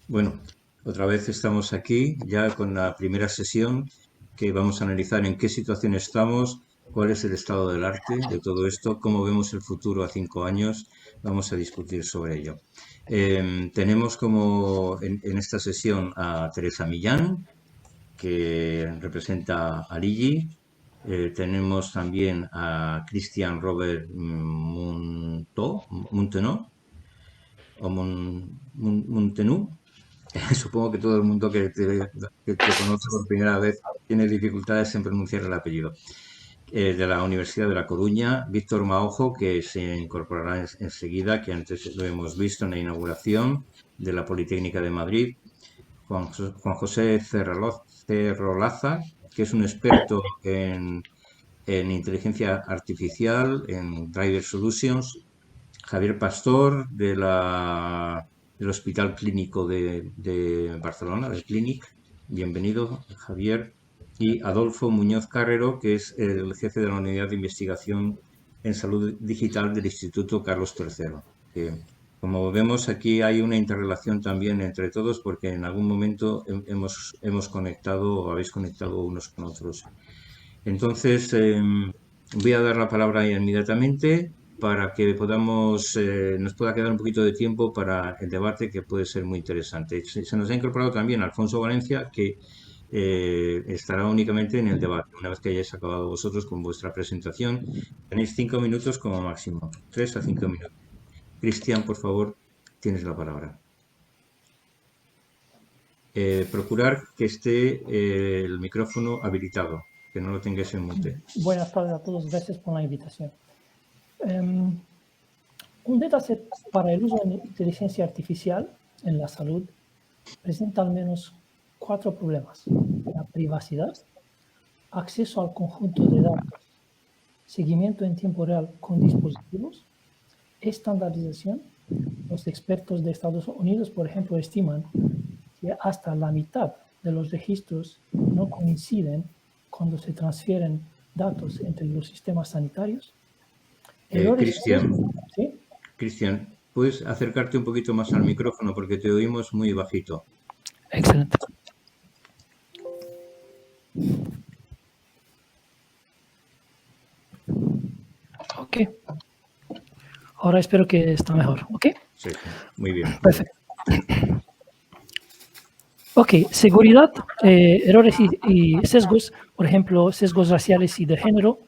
Bueno, otra vez estamos aquí ya con la primera sesión que vamos a analizar en qué situación estamos, cuál es el estado del arte de todo esto, cómo vemos el futuro a 5 años. Vamos a discutir sobre ello. Tenemos como en esta sesión a Teresa Millán, que representa a Ligi. Tenemos también a Christian Robert Muntenot, o Muntenú. Supongo que todo el mundo que te conoce por primera vez tiene dificultades en pronunciar el apellido. De la Universidad de La Coruña, Víctor Maojo, que se incorporará enseguida, que antes lo hemos visto en la inauguración de la Politécnica de Madrid. Juan José Cerrolaza, que es un experto en inteligencia artificial, en Driver Solutions. Javier Pastor, del Hospital Clínico de Barcelona, del Clínic. Bienvenido, Javier. Y Adolfo Muñoz Carrero, que es el jefe de la Unidad de Investigación en Salud Digital del Instituto Carlos III. Que, como vemos, aquí hay una interrelación también entre todos, porque en algún momento hemos conectado o habéis conectado unos con otros. Entonces, voy a dar la palabra inmediatamente para que nos pueda quedar un poquito de tiempo para el debate, que puede ser muy interesante. Se nos ha incorporado también Alfonso Valencia, que estará únicamente en el debate. Una vez que hayáis acabado vosotros con vuestra presentación, tenéis 5 minutos como máximo, 3 a 5 minutos. Cristian, por favor, tienes la palabra. Procurar que esté el micrófono habilitado, que no lo tengáis en mute. Buenas tardes a todos, gracias por la invitación. Un dataset para el uso de inteligencia artificial en la salud presenta al menos 4 problemas: la privacidad, acceso al conjunto de datos, seguimiento en tiempo real con dispositivos, estandarización. Los expertos de Estados Unidos, por ejemplo, estiman que hasta la mitad de los registros no coinciden cuando se transfieren datos entre los sistemas sanitarios. Cristian, ¿puedes acercarte un poquito más al micrófono porque te oímos muy bajito? Excelente. Ok. Ahora espero que está mejor, ¿ok? Sí, muy bien. Perfecto. Ok, seguridad, errores y sesgos, por ejemplo, sesgos raciales y de género.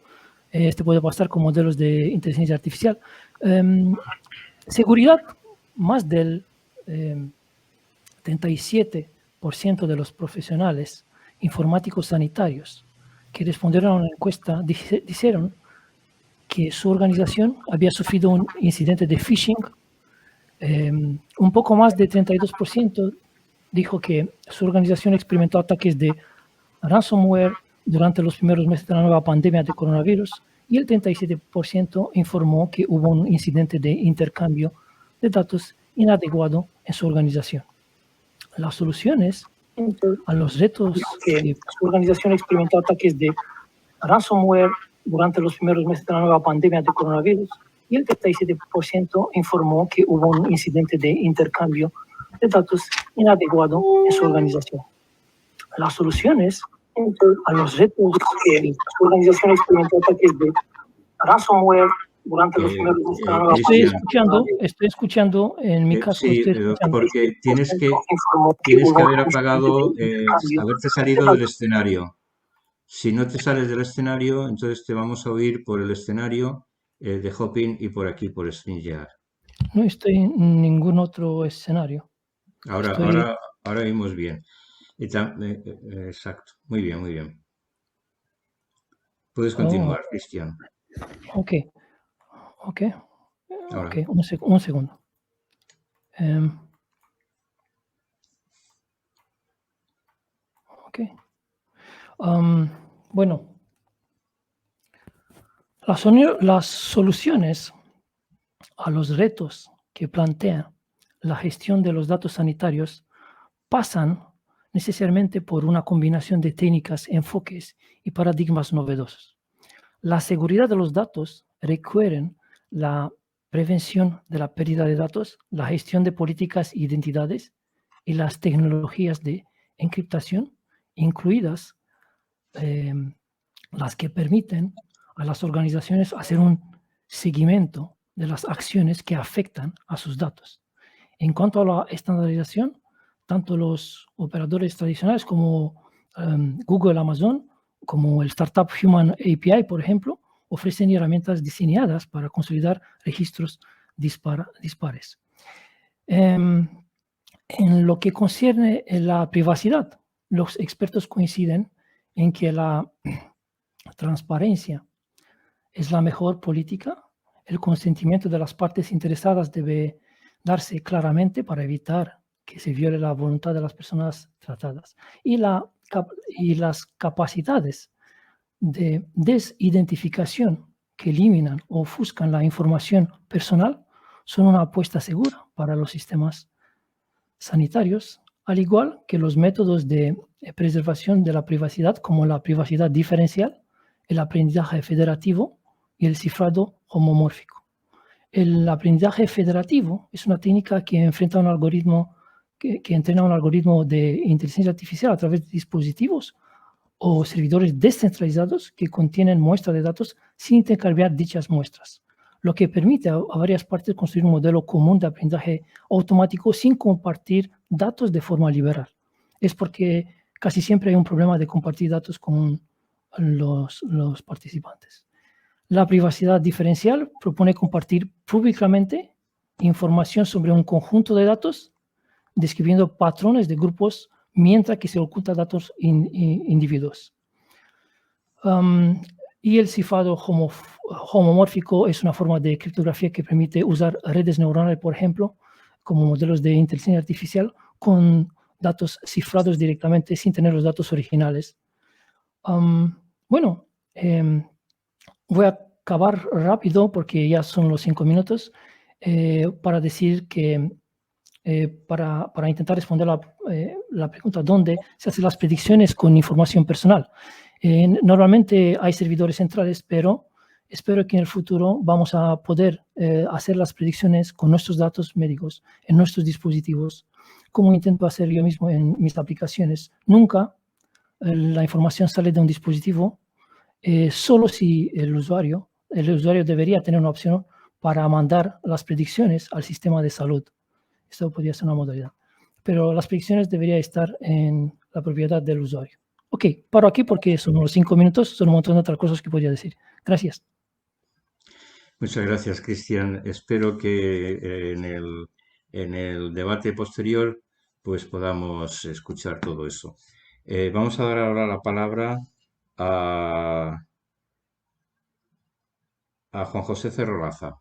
Este puede pasar con modelos de inteligencia artificial. Seguridad, más del 37% de los profesionales informáticos sanitarios que respondieron a una encuesta dijeron que su organización había sufrido un incidente de phishing. Un poco más de 32% dijo que su organización experimentó ataques de ransomware durante los primeros meses de la nueva pandemia de coronavirus, y el 37% informó que hubo un incidente de intercambio de datos inadecuado en su organización. Las soluciones a los retos que su organización experimentó ataques de ransomware durante los primeros meses de la nueva pandemia de coronavirus, y el 37% informó que hubo un incidente de intercambio de datos inadecuado en su organización. Las soluciones a los retos que su organización experimentó ataques de ransomware durante los primeros meses de la nueva pandemia. Estoy escuchando, en mi caso. Sí, porque tienes que haber apagado, haberte salido del escenario. Si no te sales del escenario, entonces te vamos a oír por el escenario de Hopin y por aquí, por StreamYard. No estoy en ningún otro escenario. Ahora oímos bien. Exacto. Muy bien, muy bien. Puedes continuar, Cristian. Ok. Un segundo. Bueno, las soluciones a los retos que plantea la gestión de los datos sanitarios pasan necesariamente por una combinación de técnicas, enfoques y paradigmas novedosos. La seguridad de los datos requieren la prevención de la pérdida de datos, la gestión de políticas e identidades y las tecnologías de encriptación, incluidas las que permiten a las organizaciones hacer un seguimiento de las acciones que afectan a sus datos. En cuanto a la estandarización, tanto los operadores tradicionales como Google, Amazon, como el startup Human API, por ejemplo, ofrecen herramientas diseñadas para consolidar registros dispares. En lo que concierne a la privacidad, los expertos coinciden en que la transparencia es la mejor política. El consentimiento de las partes interesadas debe darse claramente para evitar que se viole la voluntad de las personas tratadas. Y las capacidades de desidentificación que eliminan o ofuscan la información personal son una apuesta segura para los sistemas sanitarios, al igual que los métodos de preservación de la privacidad, como la privacidad diferencial, el aprendizaje federativo y el cifrado homomórfico. El aprendizaje federativo es una técnica que enfrenta un algoritmo que entrena un algoritmo de inteligencia artificial a través de dispositivos o servidores descentralizados que contienen muestras de datos sin intercambiar dichas muestras, lo que permite a varias partes construir un modelo común de aprendizaje automático sin compartir datos de forma liberal. Es porque casi siempre hay un problema de compartir datos con los participantes. La privacidad diferencial propone compartir públicamente información sobre un conjunto de datos, describiendo patrones de grupos mientras que se ocultan datos individuos. Y el cifrado homomórfico es una forma de criptografía que permite usar redes neuronales, por ejemplo, como modelos de inteligencia artificial con datos cifrados directamente sin tener los datos originales. Bueno, voy a acabar rápido porque ya son los 5 minutos para decir que para intentar responder la pregunta ¿dónde se hacen las predicciones con información personal? Normalmente hay servidores centrales, pero espero que en el futuro vamos a poder hacer las predicciones con nuestros datos médicos en nuestros dispositivos, como intento hacer yo mismo en mis aplicaciones. Nunca la información sale de un dispositivo, solo si el usuario debería tener una opción para mandar las predicciones al sistema de salud. Esto podría ser una modalidad. Pero las predicciones deberían estar en la propiedad del usuario. Ok, paro aquí porque son unos 5 minutos, son un montón de otras cosas que podría decir. Gracias. Muchas gracias, Cristian. Espero que en el debate posterior pues podamos escuchar todo eso. Vamos a dar ahora la palabra a Juan José Cerrolaza.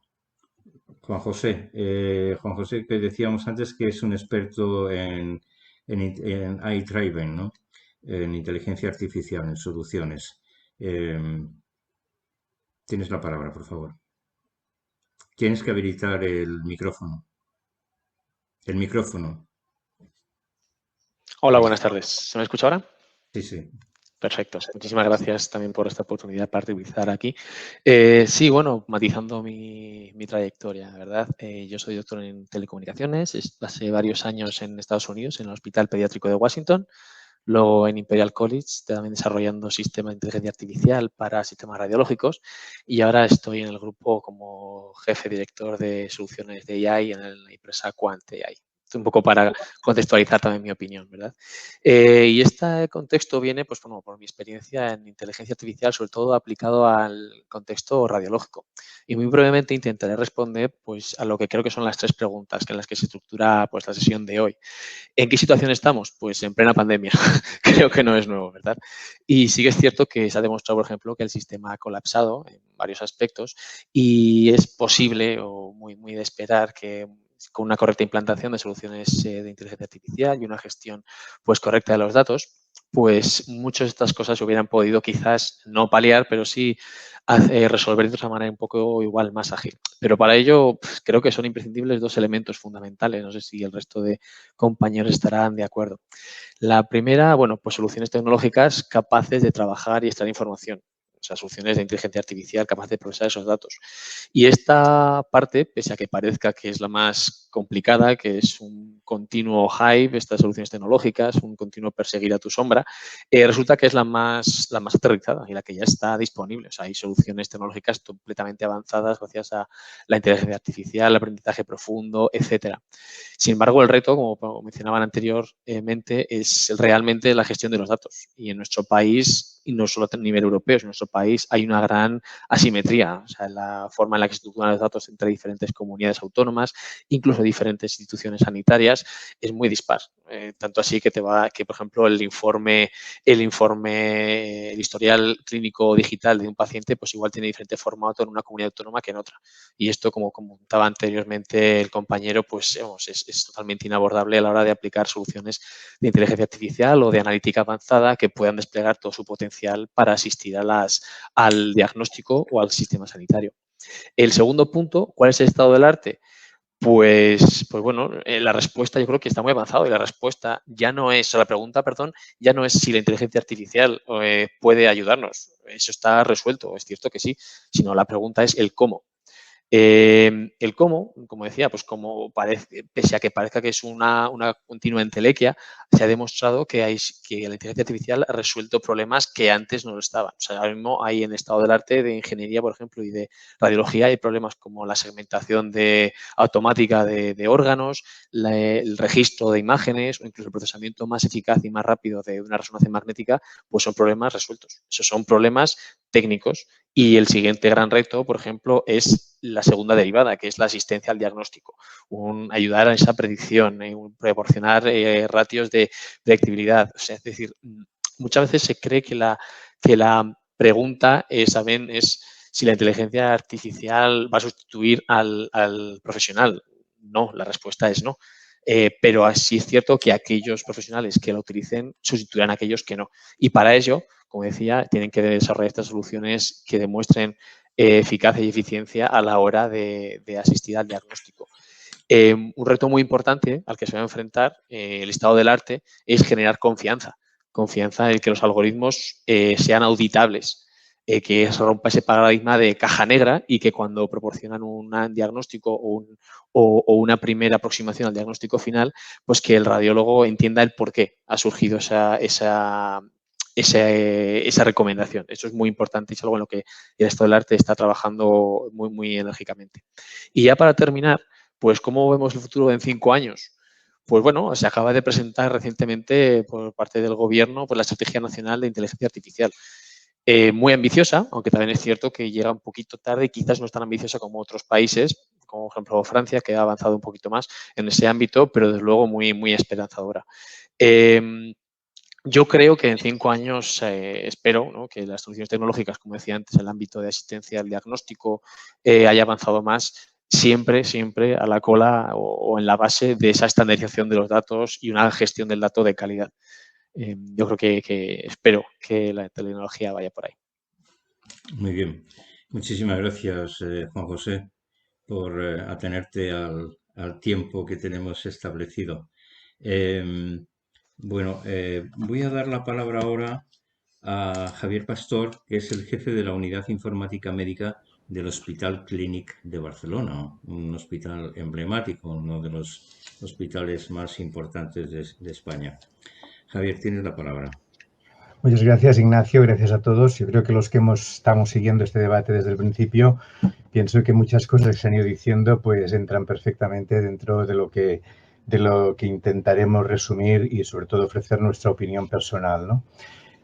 Juan José, que decíamos antes que es un experto en AI-driven, ¿no? En inteligencia artificial, en soluciones. Tienes la palabra, por favor. Tienes que habilitar el micrófono. El micrófono. Hola, buenas tardes. ¿Se me escucha ahora? Sí, sí. Perfecto. Muchísimas gracias también por esta oportunidad para utilizar aquí. Sí, bueno, matizando mi trayectoria, ¿verdad? Yo soy doctor en telecomunicaciones, hace varios años en Estados Unidos, en el Hospital Pediátrico de Washington, luego en Imperial College, también desarrollando sistemas de inteligencia artificial para sistemas radiológicos, y ahora estoy en el grupo como jefe director de soluciones de AI en la empresa Quant AI. Un poco para contextualizar también mi opinión, ¿verdad? Y este contexto viene, pues, bueno, por mi experiencia en inteligencia artificial, sobre todo aplicado al contexto radiológico. Y muy brevemente intentaré responder, pues, a lo que creo que son las 3 preguntas en las que se estructura, pues, la sesión de hoy. ¿En qué situación estamos? Pues en plena pandemia. Creo que no es nuevo, ¿verdad? Y sí que es cierto que se ha demostrado, por ejemplo, que el sistema ha colapsado en varios aspectos y es posible o muy de esperar que con una correcta implantación de soluciones de inteligencia artificial y una gestión pues correcta de los datos, pues muchas de estas cosas se hubieran podido quizás no paliar, pero sí resolver de otra manera un poco igual más ágil. Pero para ello creo que son imprescindibles 2 elementos fundamentales. No sé si el resto de compañeros estarán de acuerdo. La primera, bueno, pues soluciones tecnológicas capaces de trabajar y extraer información. sea, soluciones de inteligencia artificial capaces de procesar esos datos. Y esta parte, pese a que parezca que es la más complicada, que es un continuo hype, estas soluciones tecnológicas, un continuo perseguir a tu sombra, resulta que es la más aterrizada y la que ya está disponible. O sea, hay soluciones tecnológicas completamente avanzadas gracias a la inteligencia artificial, el aprendizaje profundo, etcétera. Sin embargo, el reto, como mencionaban anteriormente, es realmente la gestión de los datos. Y en nuestro país, y no solo a nivel europeo, sino en nuestro país, hay una gran asimetría. O sea, la forma en la que se estructuran los datos entre diferentes comunidades autónomas, incluso diferentes instituciones sanitarias, es muy dispar. Tanto así que por ejemplo, el historial clínico digital de un paciente, pues igual tiene diferente formato en una comunidad autónoma que en otra. Y esto, como comentaba anteriormente el compañero, pues es totalmente inabordable a la hora de aplicar soluciones de inteligencia artificial o de analítica avanzada que puedan desplegar todo su potencial para asistir al diagnóstico o al sistema sanitario. El segundo punto, ¿cuál es el estado del arte? Pues bueno, la respuesta yo creo que está muy avanzado y la respuesta ya no es, la pregunta, perdón, ya no es si la inteligencia artificial puede ayudarnos. Eso está resuelto, es cierto que sí, sino la pregunta es el cómo. El cómo, como decía, pues como pese a que parezca que es una continua entelequia, se ha demostrado que la inteligencia artificial ha resuelto problemas que antes no lo estaban. O sea, ahora mismo hay en estado del arte de ingeniería, por ejemplo, y de radiología, hay problemas como la segmentación automática de órganos, el registro de imágenes o incluso el procesamiento más eficaz y más rápido de una resonancia magnética, pues son problemas resueltos. Esos son problemas técnicos. Y el siguiente gran reto, por ejemplo, es la segunda derivada, que es la asistencia al diagnóstico. Ayudar a esa predicción, proporcionar ratios de predictibilidad. O sea, es decir, muchas veces se cree que la pregunta es si la inteligencia artificial va a sustituir al profesional. No, la respuesta es no. Pero sí es cierto que aquellos profesionales que la utilicen sustituirán a aquellos que no. Y para ello, como decía, tienen que desarrollar estas soluciones que demuestren eficacia y eficiencia a la hora de asistir al diagnóstico. Un reto muy importante al que se va a enfrentar el estado del arte es generar confianza. Confianza en que los algoritmos sean auditables, que se rompa ese paradigma de caja negra y que cuando proporcionan un diagnóstico o una primera aproximación al diagnóstico final, pues que el radiólogo entienda el por qué ha surgido esa recomendación. Eso es muy importante y es algo en lo que el estado del arte está trabajando muy, muy enérgicamente. Y ya para terminar, pues ¿cómo vemos el futuro en 5 años? Pues bueno, se acaba de presentar recientemente por parte del gobierno pues, la Estrategia Nacional de Inteligencia Artificial. Muy ambiciosa, aunque también es cierto que llega un poquito tarde y quizás no es tan ambiciosa como otros países, como por ejemplo Francia, que ha avanzado un poquito más en ese ámbito, pero desde luego muy, muy esperanzadora. Yo creo que en 5 años espero, ¿no?, que las soluciones tecnológicas, como decía antes, el ámbito de asistencia al diagnóstico haya avanzado más, siempre a la cola o en la base de esa estandarización de los datos y una gestión del dato de calidad. Yo creo que espero que la tecnología vaya por ahí. Muy bien. Muchísimas gracias, Juan José, por atenerte al tiempo que tenemos establecido. Voy a dar la palabra ahora a Javier Pastor, que es el jefe de la Unidad Informática Médica del Hospital Clínic de Barcelona, un hospital emblemático, uno de los hospitales más importantes de España. Javier, tienes la palabra. Muchas gracias, Ignacio. Gracias a todos. Yo creo que los que estamos siguiendo este debate desde el principio, pienso que muchas cosas que se han ido diciendo pues entran perfectamente dentro de lo que intentaremos resumir y sobre todo ofrecer nuestra opinión personal, ¿no?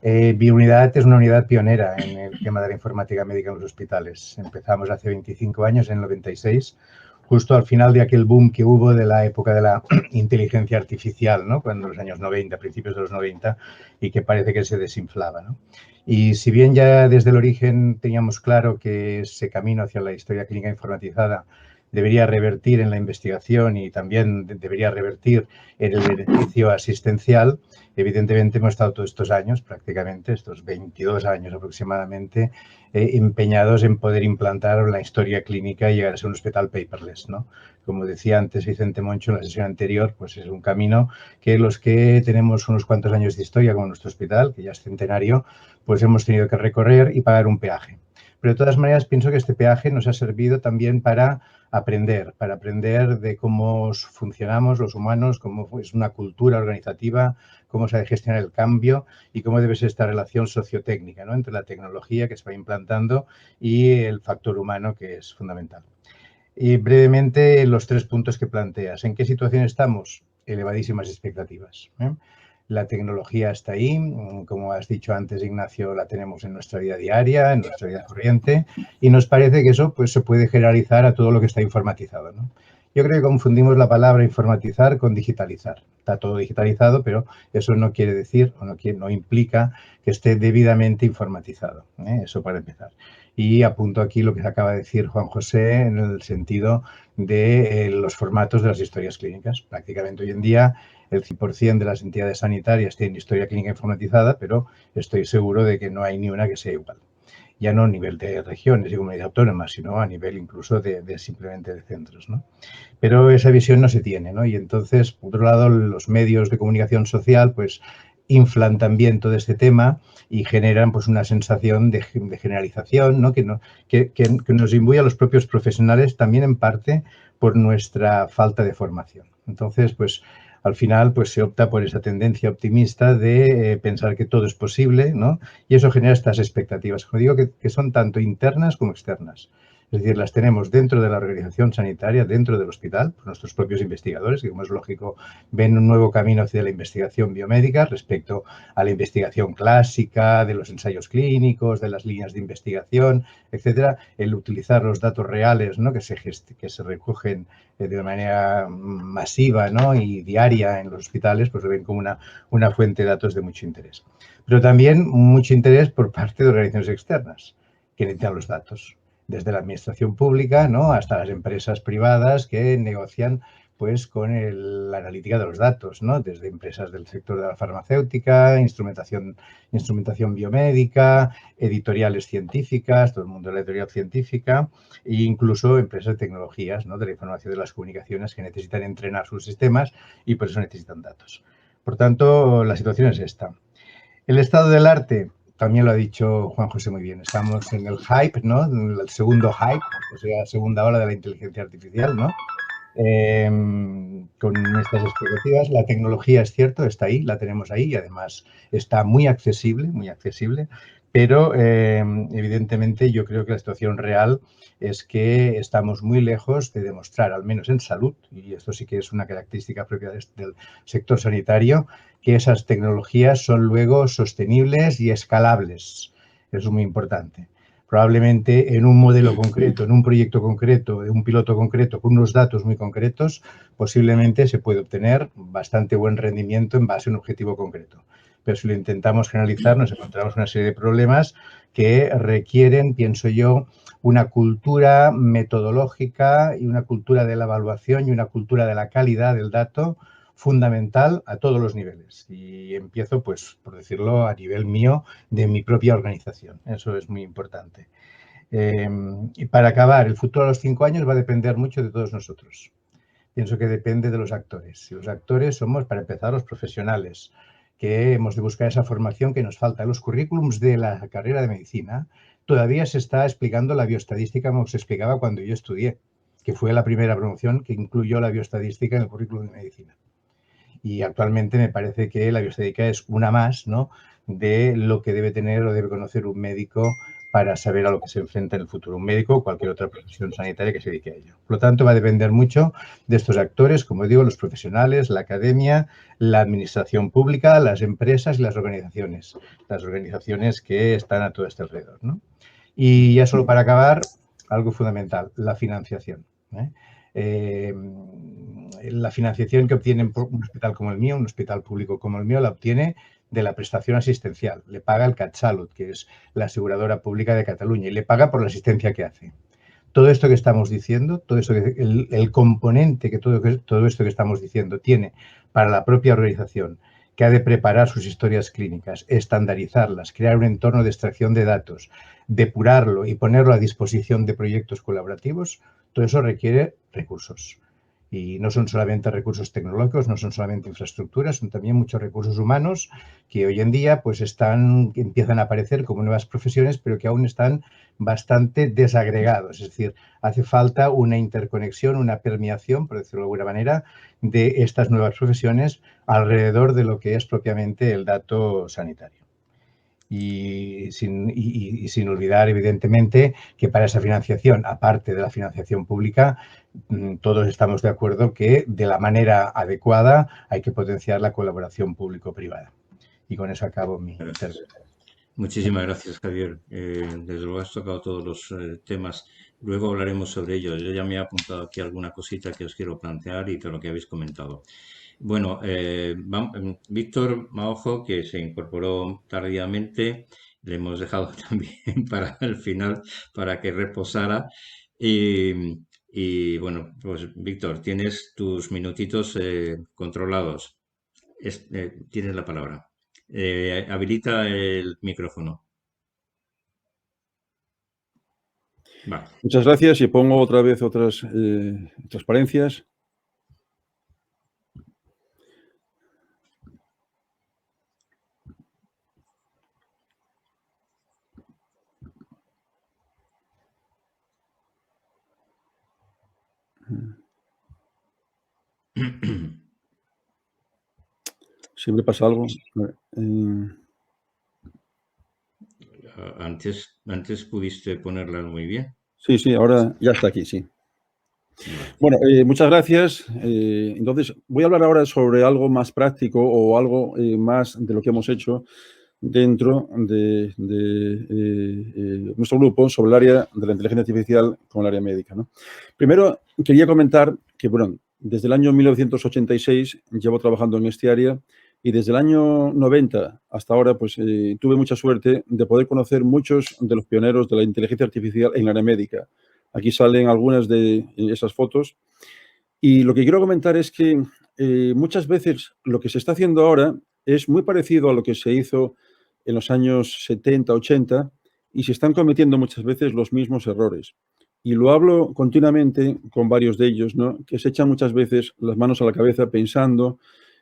Biounidad es una unidad pionera en el tema de la informática médica en los hospitales. Empezamos hace 25 años, en el 96, justo al final de aquel boom que hubo de la época de la inteligencia artificial, ¿no?, cuando en los años 90, principios de los 90, y que parece que se desinflaba, ¿no? Y si bien ya desde el origen teníamos claro que ese camino hacia la historia clínica informatizada debería revertir en la investigación y también debería revertir en el beneficio asistencial. Evidentemente hemos estado todos estos años, prácticamente estos 22 años aproximadamente, empeñados en poder implantar la historia clínica y llegar a ser un hospital paperless, ¿no? Como decía antes Vicente Moncho en la sesión anterior, pues es un camino que los que tenemos unos cuantos años de historia como nuestro hospital, que ya es centenario, pues hemos tenido que recorrer y pagar un peaje. Pero de todas maneras pienso que este peaje nos ha servido también para aprender de cómo funcionamos los humanos, cómo es una cultura organizativa, cómo se ha de gestionar el cambio y cómo debe ser esta relación sociotécnica, ¿no?, entre la tecnología que se va implantando y el factor humano, que es fundamental. Y brevemente los 3 puntos que planteas. ¿En qué situación estamos? Elevadísimas expectativas, ¿eh? La tecnología está ahí, como has dicho antes, Ignacio, la tenemos en nuestra vida diaria, en nuestra vida corriente, y nos parece que eso pues, se puede generalizar a todo lo que está informatizado, ¿no? Yo creo que confundimos la palabra informatizar con digitalizar. Está todo digitalizado, pero eso no quiere decir o no implica que esté debidamente informatizado, ¿eh? Eso para empezar. Y apunto aquí lo que acaba de decir Juan José en el sentido de los formatos de las historias clínicas. Prácticamente hoy en día el 100% de las entidades sanitarias tienen historia clínica informatizada, pero estoy seguro de que no hay ni una que sea igual. Ya no a nivel de regiones y comunidades autónomas, sino a nivel incluso de simplemente de centros, ¿no? Pero esa visión no se tiene, ¿no? Y entonces, por otro lado, los medios de comunicación social, pues, inflan también todo este tema y generan pues una sensación de generalización, ¿no? Que nos imbuye a los propios profesionales también en parte por nuestra falta de formación. Entonces, pues al final pues se opta por esa tendencia optimista de pensar que todo es posible, ¿no? Y eso genera estas expectativas, como digo, que son tanto internas como externas. Es decir, las tenemos dentro de la organización sanitaria, dentro del hospital, por nuestros propios investigadores, que como es lógico, ven un nuevo camino hacia la investigación biomédica respecto a la investigación clásica, de los ensayos clínicos, de las líneas de investigación, etcétera. El utilizar los datos reales, ¿no?, que se recogen de manera masiva, ¿no?, y diaria en los hospitales, pues lo ven como una fuente de datos de mucho interés. Pero también mucho interés por parte de organizaciones externas que necesitan los datos, desde la administración pública, ¿no?, hasta las empresas privadas que negocian pues con la analítica de los datos, ¿no?, desde empresas del sector de la farmacéutica, instrumentación biomédica, editoriales científicas, todo el mundo de la editorial científica, e incluso empresas de tecnologías, ¿no?, de la información y de las comunicaciones que necesitan entrenar sus sistemas y por eso necesitan datos. Por tanto, la situación es esta. El estado del arte, también lo ha dicho Juan José muy bien, estamos en el hype, ¿no?, el segundo hype, o sea, segunda ola de la inteligencia artificial, ¿no?, con nuestras expectativas. La tecnología, es cierto, está ahí, la tenemos ahí y además está muy accesible, pero evidentemente yo creo que la situación real es que estamos muy lejos de demostrar, al menos en salud, y esto sí que es una característica propia del sector sanitario, que esas tecnologías son luego sostenibles y escalables. Eso es muy importante. Probablemente en un modelo concreto, en un proyecto concreto, en un piloto concreto, con unos datos muy concretos, posiblemente se puede obtener bastante buen rendimiento en base a un objetivo concreto. Pero si lo intentamos generalizar, nos encontramos una serie de problemas que requieren, pienso yo, una cultura metodológica y una cultura de la evaluación y una cultura de la calidad del dato fundamental a todos los niveles. Y empiezo, pues, por decirlo, a nivel mío, de mi propia organización. Eso es muy importante. Y para acabar, el futuro a los 5 años va a depender mucho de todos nosotros. Pienso que depende de los actores. Y los actores somos, para empezar, los profesionales, que hemos de buscar esa formación que nos falta. En los currículums de la carrera de medicina todavía se está explicando la bioestadística como se explicaba cuando yo estudié, que fue la primera promoción que incluyó la bioestadística en el currículum de medicina. Y actualmente me parece que la bioestadística es una más, ¿no?, de lo que debe tener o debe conocer un médico para saber a lo que se enfrenta en el futuro. Un médico o cualquier otra profesión sanitaria que se dedique a ello. Por lo tanto, va a depender mucho de estos actores, como digo, los profesionales, la academia, la administración pública, las empresas y las organizaciones que están a todo este alrededor, ¿no? Y ya solo para acabar, algo fundamental, la financiación, ¿eh? La financiación que obtiene un hospital como el mío, un hospital público como el mío, la obtiene de la prestación asistencial. Le paga el CatSalut, que es la aseguradora pública de Cataluña, y le paga por la asistencia que hace. todo esto que estamos diciendo, todo esto el componente que todo esto que estamos diciendo tiene para la propia organización, que ha de preparar sus historias clínicas, estandarizarlas, crear un entorno de extracción de datos, depurarlo y ponerlo a disposición de proyectos colaborativos, todo eso requiere recursos. Y no son solamente recursos tecnológicos, no son solamente infraestructuras, son también muchos recursos humanos que hoy en día pues empiezan a aparecer como nuevas profesiones, pero que aún están bastante desagregados. Es decir, hace falta una interconexión, una permeación, por decirlo de alguna manera, de estas nuevas profesiones alrededor de lo que es propiamente el dato sanitario. Y sin olvidar, evidentemente, que para esa financiación, aparte de la financiación pública, todos estamos de acuerdo que de la manera adecuada hay que potenciar la colaboración público-privada. Y con eso acabo mi intervención. Muchísimas gracias, Javier. Desde luego has tocado todos los temas. Luego hablaremos sobre ello. Yo ya me he apuntado aquí alguna cosita que os quiero plantear y todo lo que habéis comentado. Bueno, Víctor Maojo, que se incorporó tardíamente, le hemos dejado también para el final, para que reposara. Y bueno, pues Víctor, tienes tus minutitos controlados. Tienes la palabra. Habilita el micrófono. Va. Muchas gracias y pongo otra vez otras transparencias. Siempre pasa algo. Antes pudiste ponerlas muy bien. Sí, sí, ahora ya está aquí, sí. Bueno, muchas gracias. Entonces, voy a hablar ahora sobre algo más práctico o algo más de lo que hemos hecho dentro de nuestro grupo sobre el área de la inteligencia artificial con el área médica, ¿no? Primero, quería comentar que, bueno, desde el año 1986 llevo trabajando en este área y desde el año 90 hasta ahora, pues tuve mucha suerte de poder conocer muchos de los pioneros de la inteligencia artificial en el área médica. Aquí salen algunas de esas fotos. Y lo que quiero comentar es que muchas veces lo que se está haciendo ahora es muy parecido a lo que se hizo en los años 70, 80 y se están cometiendo muchas veces los mismos errores. Y lo hablo continuamente con varios de ellos, ¿no? Que se echan muchas veces las manos a la cabeza pensando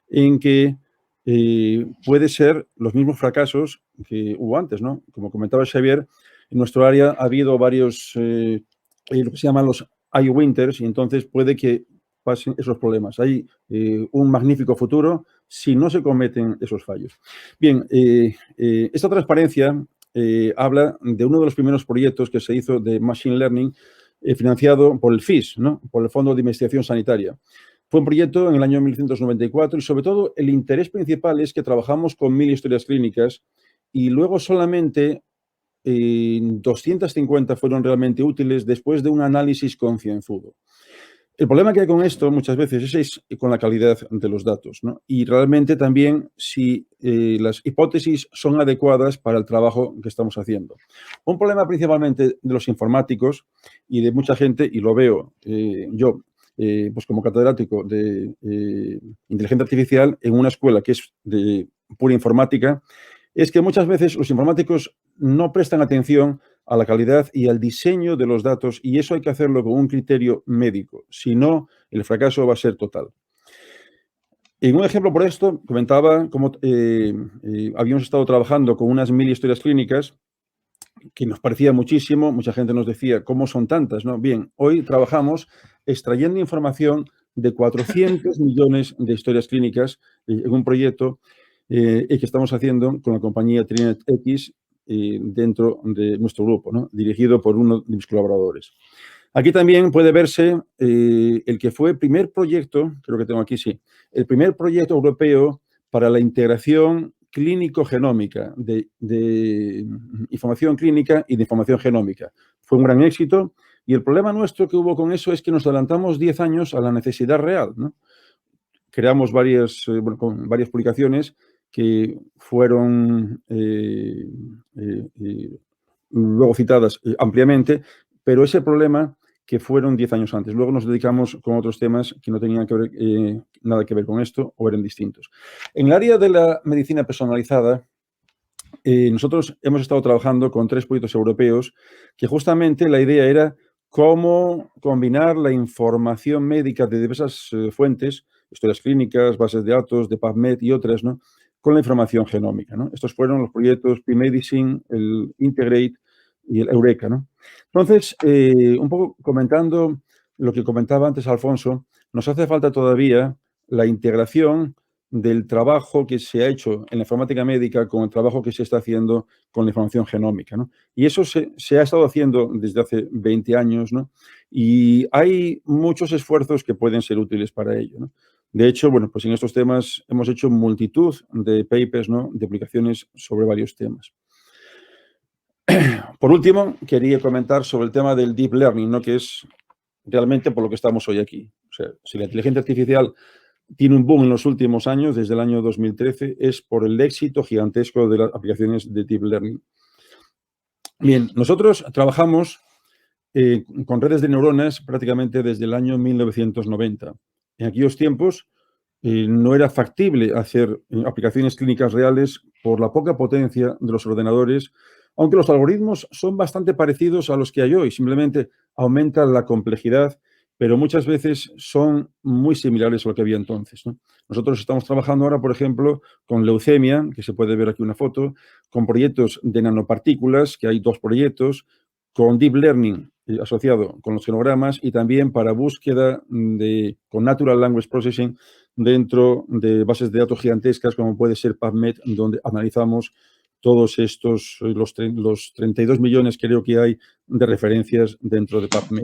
en que puede ser los mismos fracasos que hubo antes, ¿no? Como comentaba Xavier, en nuestro área ha habido varios, lo que se llaman los iWinters, y entonces puede que pasen esos problemas. Hay un magnífico futuro si no se cometen esos fallos. Bien, esta transparencia habla de uno de los primeros proyectos que se hizo de Machine Learning financiado por el FIS, ¿no? Por el Fondo de Investigación Sanitaria. Fue un proyecto en el año 1994 y sobre todo el interés principal es que trabajamos con 1000 historias clínicas y luego solamente 250 fueron realmente útiles después de un análisis concienzudo. El problema que hay con esto muchas veces es con la calidad de los datos, ¿no? Y realmente también si las hipótesis son adecuadas para el trabajo que estamos haciendo. Un problema principalmente de los informáticos y de mucha gente, y lo veo yo, pues como catedrático de inteligencia artificial en una escuela que es de pura informática, es que muchas veces los informáticos no prestan atención a la calidad y al diseño de los datos y eso hay que hacerlo con un criterio médico. Si no, el fracaso va a ser total. En un ejemplo por esto, comentaba cómo habíamos estado trabajando con unas 1000 historias clínicas que nos parecía muchísimo. Mucha gente nos decía, ¿cómo son tantas? ¿No? Bien, hoy trabajamos extrayendo información de 400 millones de historias clínicas en un proyecto que estamos haciendo con la compañía TrinetX dentro de nuestro grupo, ¿no? Dirigido por uno de mis colaboradores. Aquí también puede verse el que fue el primer proyecto, creo que tengo aquí, sí, el primer proyecto europeo para la integración clínico-genómica, de información clínica y de información genómica. Fue un gran éxito y el problema nuestro que hubo con eso es que nos adelantamos 10 años a la necesidad real, ¿no? Creamos varias publicaciones que fueron luego citadas ampliamente, pero ese problema que fueron 10 años antes. Luego nos dedicamos con otros temas que no tenían que ver, nada que ver con esto o eran distintos. En el área de la medicina personalizada, nosotros hemos estado trabajando con 3 proyectos europeos que justamente la idea era cómo combinar la información médica de diversas fuentes, historias clínicas, bases de datos, de PubMed y otras, ¿no?, con la información genómica, ¿no? Estos fueron los proyectos P-Medicine, el Integrate y el Eureka, ¿no? Entonces, un poco comentando lo que comentaba antes Alfonso, nos hace falta todavía la integración del trabajo que se ha hecho en la informática médica con el trabajo que se está haciendo con la información genómica, ¿no? Y eso se ha estado haciendo desde hace 20 años, ¿no? Y hay muchos esfuerzos que pueden ser útiles para ello, ¿no? De hecho, bueno, pues en estos temas hemos hecho multitud de papers, ¿no?, de aplicaciones sobre varios temas. Por último, quería comentar sobre el tema del deep learning, ¿no?, que es realmente por lo que estamos hoy aquí. O sea, si la inteligencia artificial tiene un boom en los últimos años, desde el año 2013, es por el éxito gigantesco de las aplicaciones de deep learning. Bien, nosotros trabajamos con redes de neuronas prácticamente desde el año 1990. En aquellos tiempos no era factible hacer aplicaciones clínicas reales por la poca potencia de los ordenadores, aunque los algoritmos son bastante parecidos a los que hay hoy, simplemente aumentan la complejidad, pero muchas veces son muy similares a lo que había entonces, ¿no? Nosotros estamos trabajando ahora, por ejemplo, con leucemia, que se puede ver aquí una foto, con proyectos de nanopartículas, que hay 2 proyectos, con deep learning asociado con los genogramas y también para búsqueda con Natural Language Processing dentro de bases de datos gigantescas como puede ser PubMed, donde analizamos todos estos, los 32 millones creo que hay de referencias dentro de PubMed.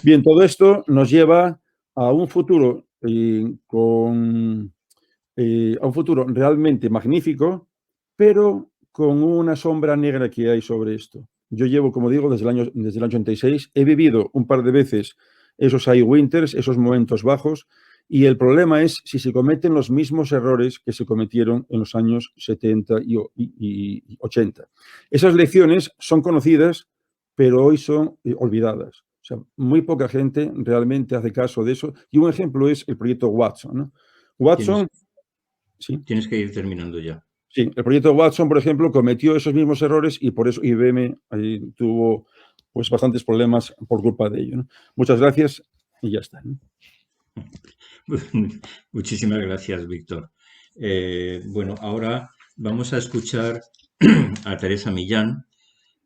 Bien, todo esto nos lleva a un futuro a un futuro realmente magnífico, pero con una sombra negra que hay sobre esto. Yo llevo, como digo, desde el año 86, he vivido un par de veces esos high winters, esos momentos bajos, y el problema es si se cometen los mismos errores que se cometieron en los años 70 y 80. Esas lecciones son conocidas, pero hoy son olvidadas. O sea, muy poca gente realmente hace caso de eso. Y un ejemplo es el proyecto Watson, ¿no? Watson... Tienes que ir terminando ya. Sí, el proyecto Watson, por ejemplo, cometió esos mismos errores y por eso IBM tuvo pues bastantes problemas por culpa de ello, ¿no? Muchas gracias y ya está, ¿no? Muchísimas gracias, Víctor. Bueno, ahora vamos a escuchar a Teresa Millán,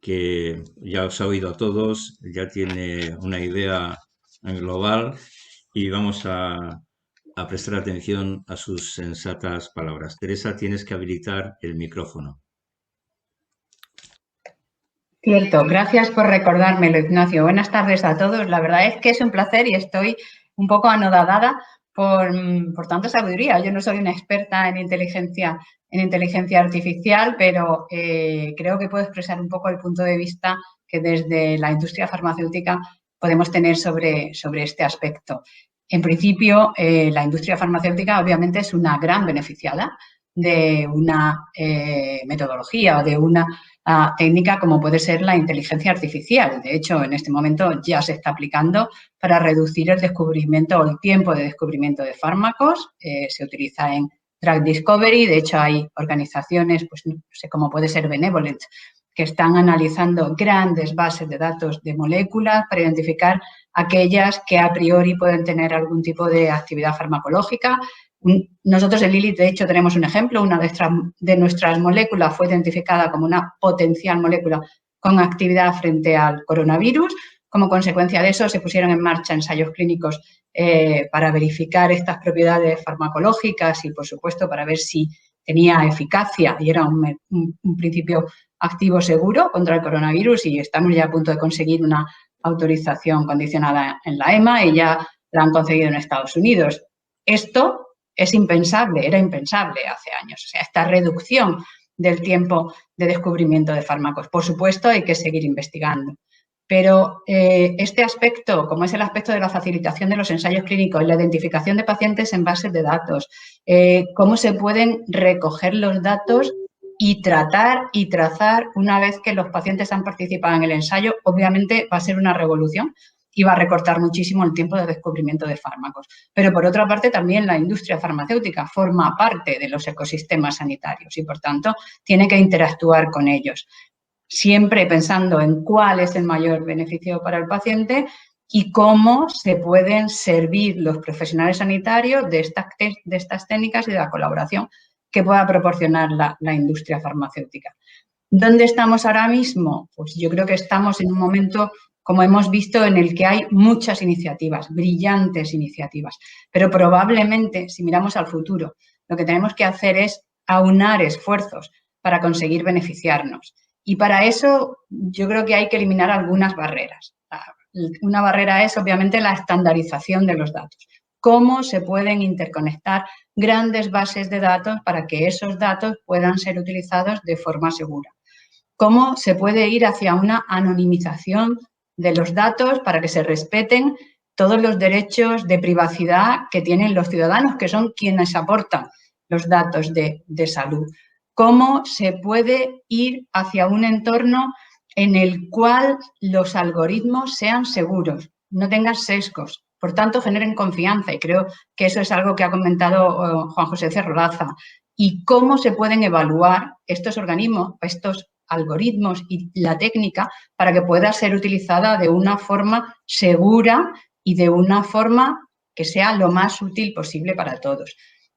que ya os ha oído a todos, ya tiene una idea global y vamos a prestar atención a sus sensatas palabras. Teresa, tienes que habilitar el micrófono. Cierto, gracias por recordármelo, Ignacio. Buenas tardes a todos. La verdad es que es un placer y estoy un poco anodadada por tanta sabiduría. Yo no soy una experta en inteligencia artificial, pero creo que puedo expresar un poco el punto de vista que desde la industria farmacéutica podemos tener sobre este aspecto. En principio, la industria farmacéutica obviamente es una gran beneficiada de una metodología o de una técnica como puede ser la inteligencia artificial. De hecho, en este momento ya se está aplicando para reducir el descubrimiento o el tiempo de descubrimiento de fármacos. Se utiliza en Drug Discovery. De hecho, hay organizaciones, pues no sé, como puede ser Benevolent, que están analizando grandes bases de datos de moléculas para identificar aquellas que a priori pueden tener algún tipo de actividad farmacológica. Nosotros en Lilith, de hecho, tenemos un ejemplo. Una de nuestras moléculas fue identificada como una potencial molécula con actividad frente al coronavirus. Como consecuencia de eso, se pusieron en marcha ensayos clínicos para verificar estas propiedades farmacológicas y, por supuesto, para ver si tenía eficacia y era un principio activo seguro contra el coronavirus, y estamos ya a punto de conseguir una autorización condicionada en la EMA y ya la han conseguido en Estados Unidos. Esto es impensable, era impensable hace años. O sea, esta reducción del tiempo de descubrimiento de fármacos. Por supuesto, hay que seguir investigando. Pero este aspecto, como es el aspecto de la facilitación de los ensayos clínicos, la identificación de pacientes en bases de datos, cómo se pueden recoger los datos y tratar y trazar, una vez que los pacientes han participado en el ensayo, obviamente va a ser una revolución y va a recortar muchísimo el tiempo de descubrimiento de fármacos. Pero, por otra parte, también la industria farmacéutica forma parte de los ecosistemas sanitarios y, por tanto, tiene que interactuar con ellos, siempre pensando en cuál es el mayor beneficio para el paciente y cómo se pueden servir los profesionales sanitarios de estas técnicas y de la colaboración que pueda proporcionar la industria farmacéutica. ¿Dónde estamos ahora mismo? Pues yo creo que estamos en un momento, como hemos visto, en el que hay muchas iniciativas, brillantes iniciativas, pero probablemente, si miramos al futuro, lo que tenemos que hacer es aunar esfuerzos para conseguir beneficiarnos. Y para eso yo creo que hay que eliminar algunas barreras. Una barrera es, obviamente, la estandarización de los datos. Cómo se pueden interconectar grandes bases de datos para que esos datos puedan ser utilizados de forma segura. Cómo se puede ir hacia una anonimización de los datos para que se respeten todos los derechos de privacidad que tienen los ciudadanos, que son quienes aportan los datos de salud. Cómo se puede ir hacia un entorno en el cual los algoritmos sean seguros, no tengan sesgos, por tanto generen confianza, y creo que eso es algo que ha comentado Juan José Cerrolaza. Y cómo se pueden evaluar estos organismos, estos algoritmos y la técnica para que pueda ser utilizada de una forma segura y de una forma que sea lo más útil posible para todos.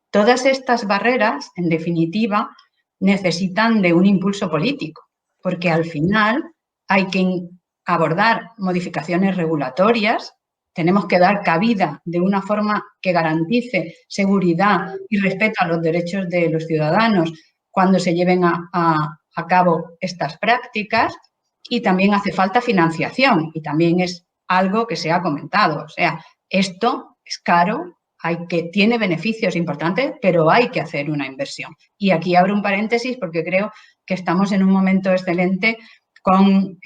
Todas estas barreras, en definitiva, necesitan de un impulso político, porque al final hay que abordar modificaciones regulatorias, tenemos que dar cabida de una forma que garantice seguridad y respeto a los derechos de los ciudadanos cuando se lleven a cabo estas prácticas, y también hace falta financiación, y también es algo que se ha comentado. O sea, esto es caro, tiene beneficios importantes, pero hay que hacer una inversión. Y aquí abro un paréntesis porque creo que estamos en un momento excelente con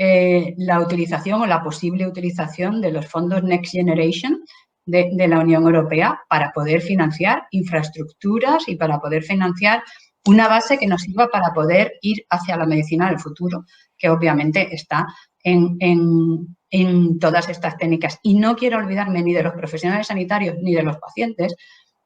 la utilización o la posible utilización de los fondos Next Generation de la Unión Europea para poder financiar infraestructuras y para poder financiar una base que nos sirva para poder ir hacia la medicina del futuro, que obviamente está en todas estas técnicas. Y no quiero olvidarme ni de los profesionales sanitarios ni de los pacientes,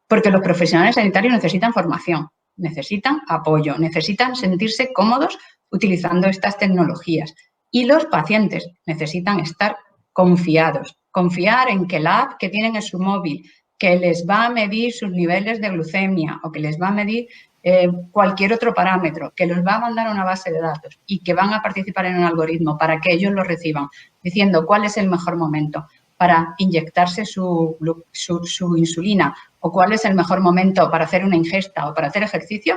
porque los profesionales sanitarios necesitan formación, necesitan apoyo, necesitan sentirse cómodos utilizando estas tecnologías. Y los pacientes necesitan estar confiados, confiar en que la app que tienen en su móvil, que les va a medir sus niveles de glucemia o que les va a medir cualquier otro parámetro, que los va a mandar a una base de datos y que van a participar en un algoritmo para que ellos lo reciban, diciendo cuál es el mejor momento para inyectarse su insulina o cuál es el mejor momento para hacer una ingesta o para hacer ejercicio,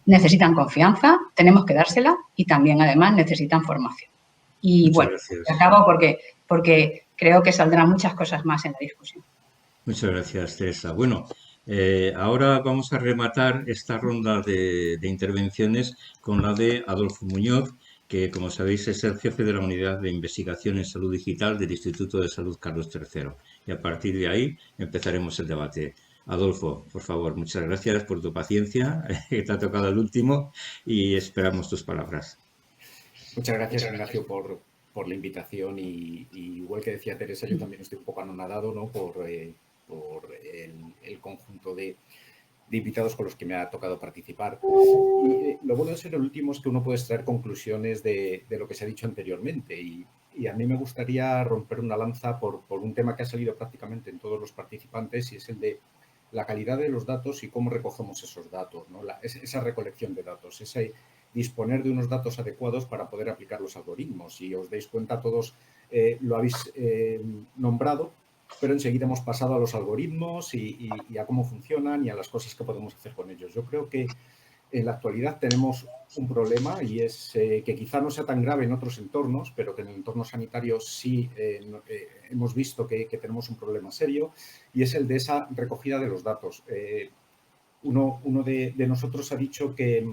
necesitan confianza, tenemos que dársela y también, además, necesitan formación. Y Muchas bueno, gracias. acabo porque creo que saldrán muchas cosas más en la discusión. Muchas gracias, Teresa. Bueno, ahora vamos a rematar esta ronda de intervenciones con la de Adolfo Muñoz, que, como sabéis, es el jefe de la Unidad de Investigación en Salud Digital del Instituto de Salud Carlos III. Y a partir de ahí empezaremos el debate. Adolfo, por favor, muchas gracias por tu paciencia, que te ha tocado el último, y esperamos tus palabras. Muchas gracias, Ignacio, por la invitación y igual que decía Teresa, yo también estoy un poco anonadado, ¿no? por el conjunto de invitados con los que me ha tocado participar. Y lo bueno de ser el último es que uno puede extraer conclusiones de lo que se ha dicho anteriormente y a mí me gustaría romper una lanza por un tema que ha salido prácticamente en todos los participantes y es el de la calidad de los datos y cómo recogemos esos datos, ¿no? Esa recolección de datos, ese disponer de unos datos adecuados para poder aplicar los algoritmos. Si os dais cuenta, todos lo habéis nombrado, pero enseguida hemos pasado a los algoritmos y a cómo funcionan y a las cosas que podemos hacer con ellos. Yo creo que en la actualidad tenemos un problema y es que quizá no sea tan grave en otros entornos, pero que en el entorno sanitario sí hemos visto que tenemos un problema serio y es el de esa recogida de los datos. Uno de nosotros ha dicho que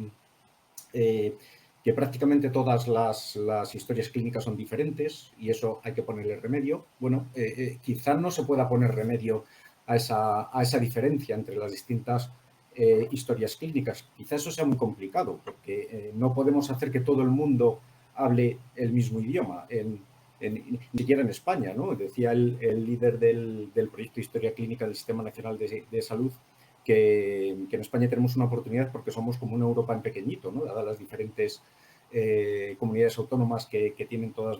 prácticamente todas las historias clínicas son diferentes y eso hay que ponerle remedio. Bueno, quizá no se pueda poner remedio a esa diferencia entre las distintas historias clínicas. Quizá eso sea muy complicado, porque no podemos hacer que todo el mundo hable el mismo idioma, ni siquiera en España, ¿no? Decía el líder del proyecto Historia Clínica del Sistema Nacional de Salud que en España tenemos una oportunidad porque somos como una Europa en pequeñito, ¿no? Dadas las diferentes comunidades autónomas que tienen todas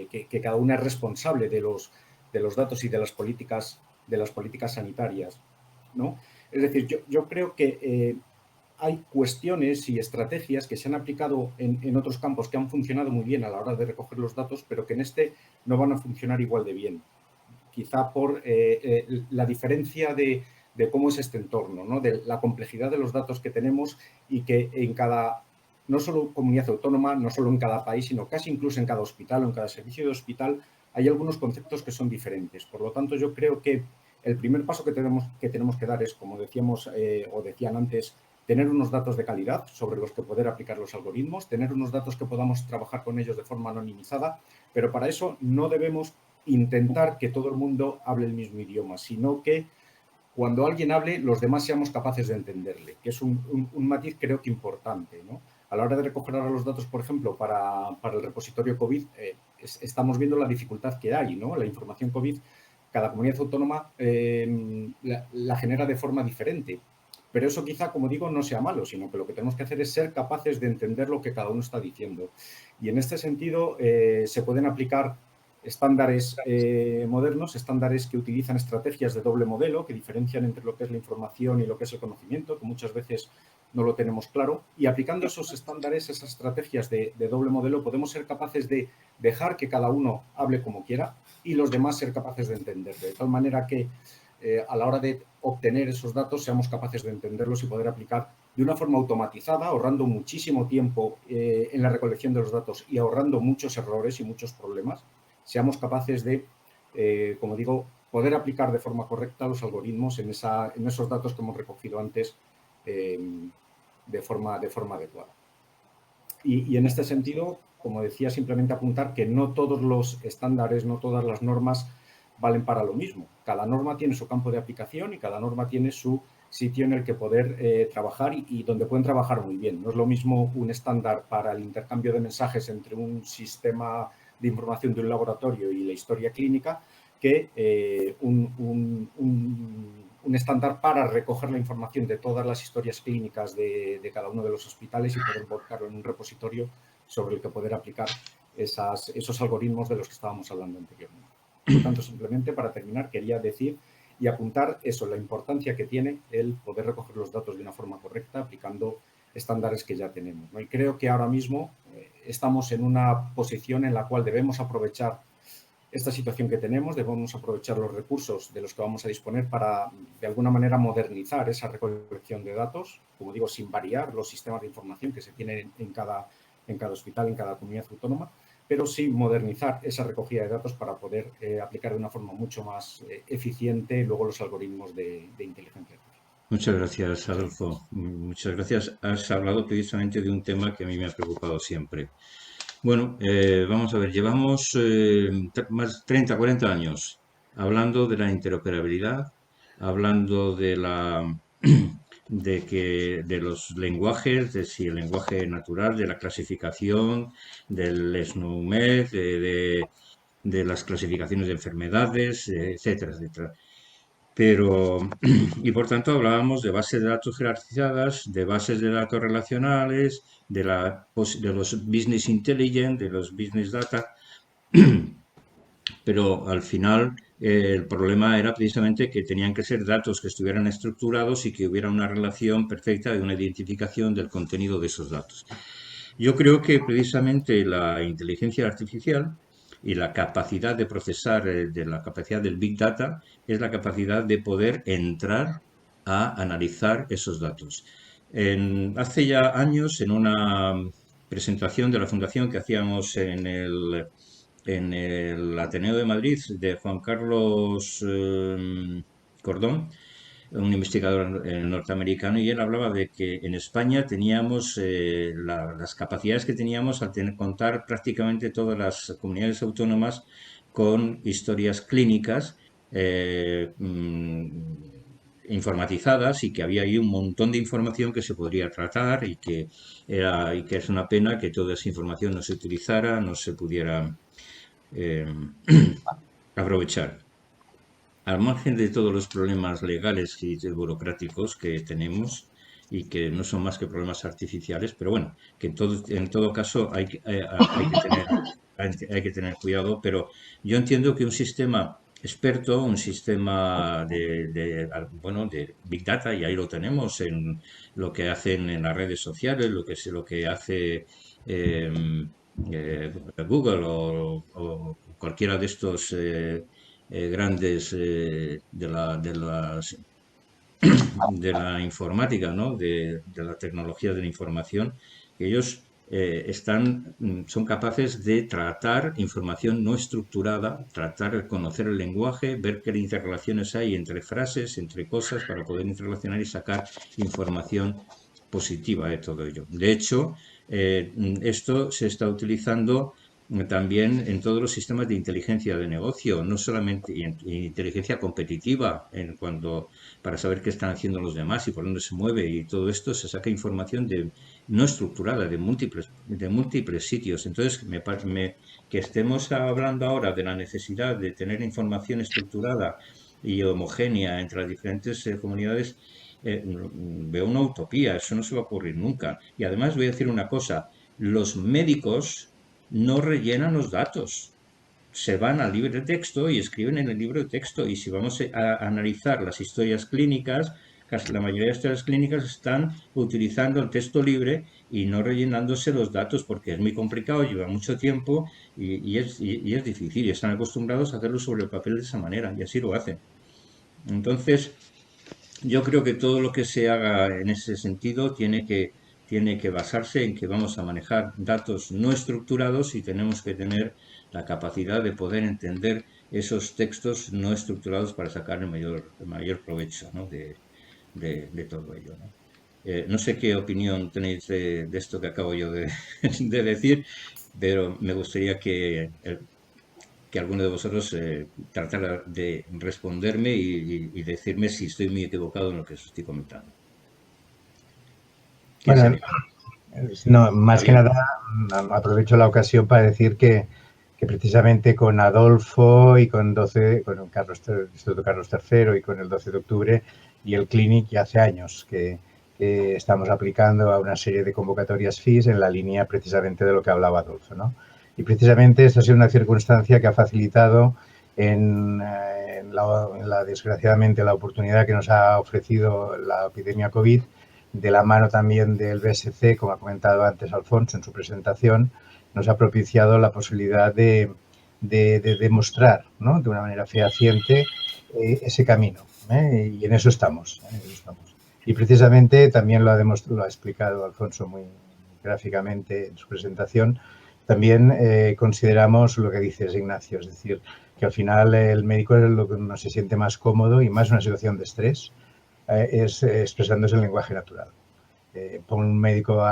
que cada una es responsable de los datos y de las políticas sanitarias, ¿no? Es decir, yo creo que hay cuestiones y estrategias que se han aplicado en otros campos que han funcionado muy bien a la hora de recoger los datos, pero que en este no van a funcionar igual de bien. Quizá por la diferencia de cómo es este entorno, ¿no? De la complejidad de los datos que tenemos y que en cada, no solo comunidad autónoma, no solo en cada país, sino casi incluso en cada hospital o en cada servicio de hospital, hay algunos conceptos que son diferentes. Por lo tanto, yo creo que el primer paso que tenemos que dar es, como decíamos o decían antes, tener unos datos de calidad sobre los que poder aplicar los algoritmos, tener unos datos que podamos trabajar con ellos de forma anonimizada, pero para eso no debemos intentar que todo el mundo hable el mismo idioma, sino que cuando alguien hable, los demás seamos capaces de entenderle, que es un matiz creo que importante, ¿no? A la hora de recoger ahora los datos, por ejemplo, para el repositorio COVID, estamos viendo la dificultad que hay, ¿no? La información COVID, cada comunidad autónoma la genera de forma diferente. Pero eso quizá, como digo, no sea malo, sino que lo que tenemos que hacer es ser capaces de entender lo que cada uno está diciendo. Y en este sentido se pueden aplicar estándares modernos, estándares que utilizan estrategias de doble modelo, que diferencian entre lo que es la información y lo que es el conocimiento, que muchas veces no lo tenemos claro. Y aplicando esos estándares, esas estrategias de doble modelo, podemos ser capaces de dejar que cada uno hable como quiera y los demás ser capaces de entenderlo. De tal manera que a la hora de obtener esos datos seamos capaces de entenderlos y poder aplicar de una forma automatizada, ahorrando muchísimo tiempo en la recolección de los datos y ahorrando muchos errores y muchos problemas, seamos capaces de, como digo, poder aplicar de forma correcta los algoritmos en esos datos que hemos recogido antes de forma adecuada. Y en este sentido, como decía, simplemente apuntar que no todos los estándares, no todas las normas valen para lo mismo. Cada norma tiene su campo de aplicación y cada norma tiene su sitio en el que poder trabajar y donde pueden trabajar muy bien. No es lo mismo un estándar para el intercambio de mensajes entre un sistema de información de un laboratorio y la historia clínica que un estándar para recoger la información de todas las historias clínicas de cada uno de los hospitales y poder volcarlo en un repositorio sobre el que poder aplicar esos algoritmos de los que estábamos hablando anteriormente. Por lo tanto, simplemente para terminar, quería decir y apuntar eso, la importancia que tiene el poder recoger los datos de una forma correcta aplicando estándares que ya tenemos, ¿no? Y creo que ahora mismo estamos en una posición en la cual debemos aprovechar esta situación que tenemos, debemos aprovechar los recursos de los que vamos a disponer para, de alguna manera, modernizar esa recolección de datos, como digo, sin variar los sistemas de información que se tienen en cada hospital, en cada comunidad autónoma, pero sí modernizar esa recogida de datos para poder aplicar de una forma mucho más eficiente luego los algoritmos de inteligencia artificial. Muchas gracias, Adolfo. Muchas gracias. Has hablado precisamente de un tema que a mí me ha preocupado siempre. Bueno, vamos a ver, llevamos más de 30, 40 años hablando de la interoperabilidad, hablando de de los lenguajes, de si el lenguaje natural, de la clasificación, del SNOMED, de las clasificaciones de enfermedades, etcétera, etcétera. Pero, y por tanto hablábamos de bases de datos jerarquizadas, de bases de datos relacionales, de los business intelligence, de los business data, pero al final el problema era precisamente que tenían que ser datos que estuvieran estructurados y que hubiera una relación perfecta de una identificación del contenido de esos datos. Yo creo que precisamente la inteligencia artificial y la capacidad de procesar, de la capacidad del Big Data, es la capacidad de poder entrar a analizar esos datos. Hace ya años, en una presentación de la fundación que hacíamos en el Ateneo de Madrid de Juan Carlos Cordón, un investigador norteamericano, y él hablaba de que en España teníamos las capacidades que teníamos al contar prácticamente todas las comunidades autónomas con historias clínicas informatizadas y que había ahí un montón de información que se podría tratar y que es una pena que toda esa información no se utilizara, no se pudiera aprovechar. Al margen de todos los problemas legales y burocráticos que tenemos y que no son más que problemas artificiales, pero bueno, que en todo caso hay que tener cuidado, pero yo entiendo que un sistema experto, un sistema de Big Data, y ahí lo tenemos en lo que hacen en las redes sociales, lo que hace Google o cualquiera de estos grandes de la informática, ¿no? De la tecnología de la información, que ellos son capaces de tratar información no estructurada, tratar de conocer el lenguaje, ver qué interrelaciones hay entre frases, entre cosas, para poder interrelacionar y sacar información positiva de todo ello. De hecho, esto se está utilizando también en todos los sistemas de inteligencia de negocio, no solamente inteligencia competitiva, para saber qué están haciendo los demás y por dónde se mueve, y todo esto se saca información no estructurada de múltiples sitios. Entonces, que estemos hablando ahora de la necesidad de tener información estructurada y homogénea entre las diferentes comunidades, veo una utopía, eso no se va a ocurrir nunca. Y además voy a decir una cosa, los médicos no rellenan los datos. Se van al libro de texto y escriben en el libro de texto. Y si vamos a analizar las historias clínicas, casi la mayoría de las historias clínicas están utilizando el texto libre y no rellenándose los datos porque es muy complicado, lleva mucho tiempo y es difícil. Y están acostumbrados a hacerlo sobre el papel de esa manera y así lo hacen. Entonces, yo creo que todo lo que se haga en ese sentido tiene que basarse en que vamos a manejar datos no estructurados y tenemos que tener la capacidad de poder entender esos textos no estructurados para sacar el mayor provecho, ¿no? de todo ello, ¿no? No sé qué opinión tenéis de esto que acabo yo de decir, pero me gustaría que alguno de vosotros tratara de responderme y decirme si estoy muy equivocado en lo que os estoy comentando. Bueno, no, más que nada aprovecho la ocasión para decir que precisamente con Adolfo y con el Instituto Carlos III y con el 12 de octubre y el Clinic ya hace años que estamos aplicando a una serie de convocatorias FIS en la línea precisamente de lo que hablaba Adolfo, ¿no? Y precisamente esta ha sido una circunstancia que ha facilitado desgraciadamente la oportunidad que nos ha ofrecido la epidemia COVID, de la mano también del BSC, como ha comentado antes Alfonso en su presentación, nos ha propiciado la posibilidad de demostrar, ¿no? De una manera fehaciente ese camino, ¿eh? Y en eso estamos. Y precisamente también lo ha explicado Alfonso muy gráficamente en su presentación. También consideramos lo que dices, Ignacio, es decir, que al final el médico es lo que uno se siente más cómodo y más en una situación de estrés, es expresándose en lenguaje natural. Pon un médico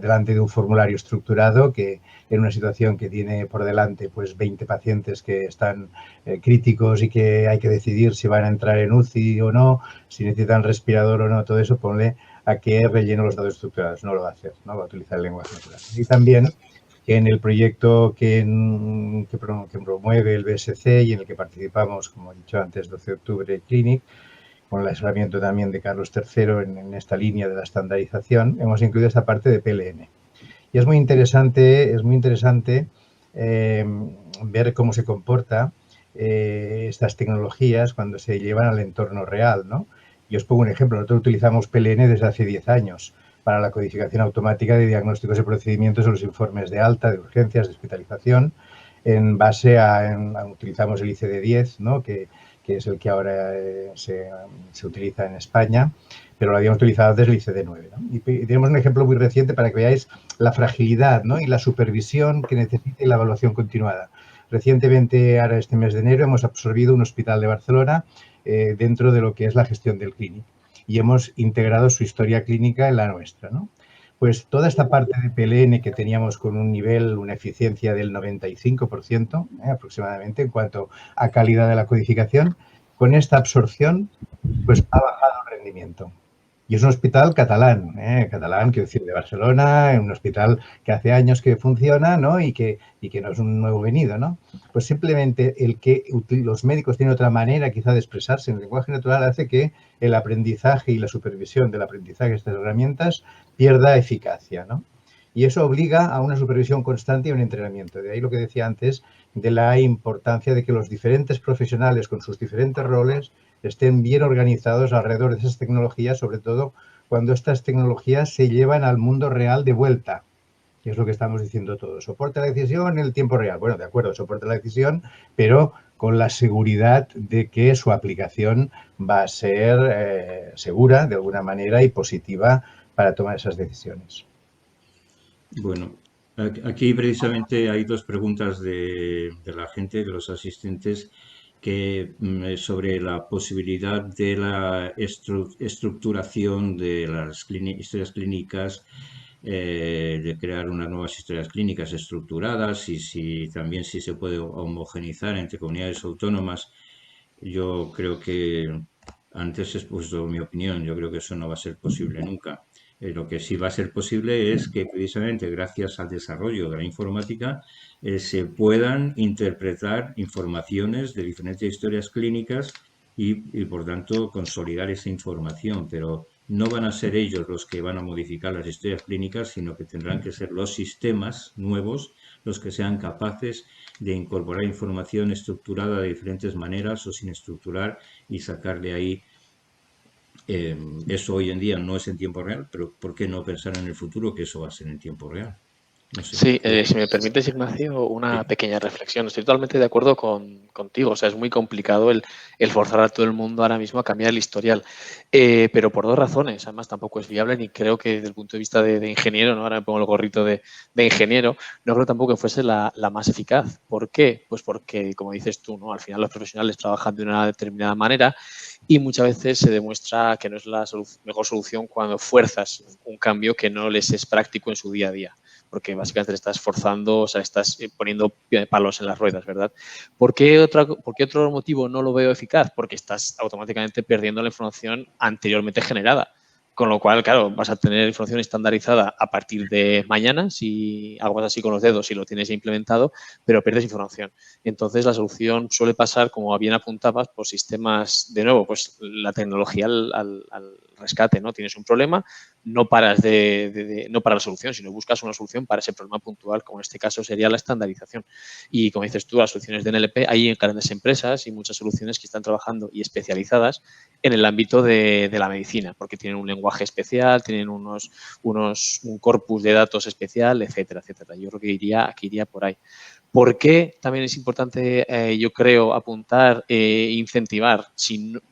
delante de un formulario estructurado que en una situación que tiene por delante pues 20 pacientes que están críticos y que hay que decidir si van a entrar en UCI o no, si necesitan respirador o no, todo eso ponle a que relleno los datos estructurados. No lo va a hacer, no va a utilizar el lenguaje natural. Y también que en el proyecto que promueve el BSC y en el que participamos, como he dicho antes, 12 de octubre Clinic, con el asesoramiento también de Carlos III en esta línea de la estandarización, hemos incluido esta parte de PLN. Y es muy interesante ver cómo se comporta estas tecnologías cuando se llevan al entorno real, ¿no? Y os pongo un ejemplo. Nosotros utilizamos PLN desde hace 10 años para la codificación automática de diagnósticos y procedimientos en los informes de alta, de urgencias, de hospitalización, en base utilizamos el ICD-10, ¿no? que es el que ahora se utiliza en España, pero lo habíamos utilizado desde el ICD-9, ¿no? Y tenemos un ejemplo muy reciente para que veáis la fragilidad, ¿no? Y la supervisión que necesita y la evaluación continuada. Recientemente, ahora este mes de enero, hemos absorbido un hospital de Barcelona dentro de lo que es la gestión del Clinic y hemos integrado su historia clínica en la nuestra, ¿no? pues toda esta parte de PLN que teníamos con un nivel, una eficiencia del 95% aproximadamente en cuanto a calidad de la codificación, con esta absorción, pues ha bajado el rendimiento. Y es un hospital catalán, quiero decir, de Barcelona, un hospital que hace años que funciona, ¿no? Y que no es un nuevo venido, ¿no? Pues simplemente el que los médicos tienen otra manera quizá de expresarse en el lenguaje natural hace que el aprendizaje y la supervisión del aprendizaje de estas herramientas pierda eficacia, ¿no? Y eso obliga a una supervisión constante y un entrenamiento. De ahí lo que decía antes de la importancia de que los diferentes profesionales con sus diferentes roles estén bien organizados alrededor de esas tecnologías, sobre todo cuando estas tecnologías se llevan al mundo real de vuelta, que es lo que estamos diciendo todos. Soporte la decisión en el tiempo real. Bueno, de acuerdo, soporte la decisión, pero con la seguridad de que su aplicación va a ser segura de alguna manera y positiva para tomar esas decisiones. Bueno, aquí precisamente hay dos preguntas de la gente, de los asistentes, que sobre la posibilidad de la estructuración de las historias clínicas, de crear unas nuevas historias clínicas estructuradas y si también si se puede homogeneizar entre comunidades autónomas. Yo creo que antes he expuesto mi opinión, yo creo que eso no va a ser posible nunca. Lo que sí va a ser posible es que precisamente gracias al desarrollo de la informática se puedan interpretar informaciones de diferentes historias clínicas y por tanto consolidar esa información, pero no van a ser ellos los que van a modificar las historias clínicas, sino que tendrán que ser los sistemas nuevos los que sean capaces de incorporar información estructurada de diferentes maneras o sin estructurar y sacar de ahí. Eso hoy en día no es en tiempo real, pero ¿por qué no pensar en el futuro que eso va a ser en tiempo real? No sé. Sí, si me permites, Ignacio, una pequeña reflexión. Estoy totalmente de acuerdo contigo. O sea, es muy complicado el forzar a todo el mundo ahora mismo a cambiar el historial. Pero por dos razones. Además, tampoco es viable ni creo que desde el punto de vista de ingeniero, ¿no? Ahora me pongo el gorrito de ingeniero, no creo tampoco que fuese la más eficaz. ¿Por qué? Pues porque, como dices tú, ¿no? Al final los profesionales trabajan de una determinada manera y muchas veces se demuestra que no es la mejor solución cuando fuerzas un cambio que no les es práctico en su día a día, porque básicamente le estás forzando, o sea, estás poniendo palos en las ruedas, ¿verdad? ¿Por qué otro motivo no lo veo eficaz? Porque estás automáticamente perdiendo la información anteriormente generada. Con lo cual, claro, vas a tener información estandarizada a partir de mañana, si algo así con los dedos, si lo tienes ya implementado, pero pierdes información. Entonces, la solución suele pasar, como bien apuntabas, por sistemas, de nuevo, pues la tecnología al rescate, ¿no? Tienes un problema, no paras no para la solución, sino buscas una solución para ese problema puntual, como en este caso sería la estandarización. Y como dices tú, las soluciones de NLP, hay en grandes empresas y muchas soluciones que están trabajando y especializadas en el ámbito de la medicina, porque tienen un lenguaje especial, tienen un corpus de datos especial, etcétera, etcétera. Yo creo que iría por ahí. ¿Por qué también es importante, yo creo, apuntar e incentivar,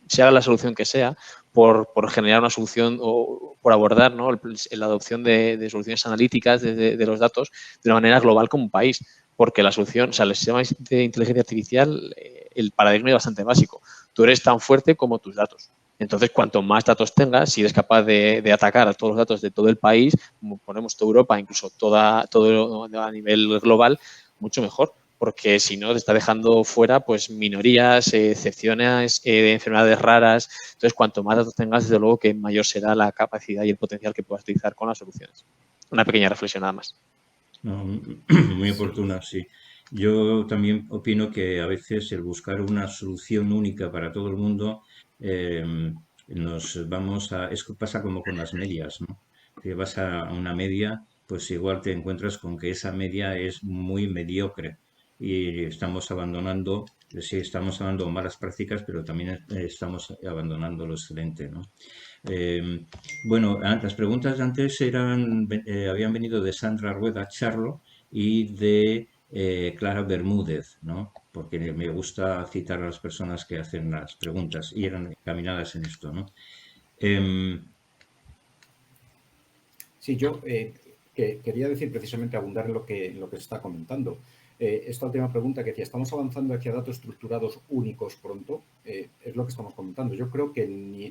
sea la solución que sea, por generar una solución o por abordar, ¿no? la adopción de soluciones analíticas de los datos de una manera global como un país? Porque la solución, o sea, el sistema de inteligencia artificial, el paradigma es bastante básico. Tú eres tan fuerte como tus datos. Entonces, cuanto más datos tengas, si eres capaz de atacar a todos los datos de todo el país, como ponemos toda Europa, incluso todo a nivel global, mucho mejor, porque si no te está dejando fuera pues minorías, excepciones, enfermedades raras. Entonces, cuanto más datos tengas, desde luego que mayor será la capacidad y el potencial que puedas utilizar con las soluciones. Una pequeña reflexión nada más. No, muy oportuna, sí. Yo también opino que a veces el buscar una solución única para todo el mundo pasa como con las medias, ¿no? Que vas a una media, pues igual te encuentras con que esa media es muy mediocre y estamos abandonando, sí, estamos abandonando malas prácticas, pero también estamos abandonando lo excelente, ¿no? Bueno, las preguntas de antes habían venido de Sandra Rueda Charlo y de Clara Bermúdez, ¿no? Porque me gusta citar a las personas que hacen las preguntas y eran encaminadas en esto, ¿no? Sí, yo quería decir precisamente, abundar en lo que se está comentando. Esta última pregunta que decía, ¿estamos avanzando hacia datos estructurados únicos pronto? Es lo que estamos comentando. Yo creo que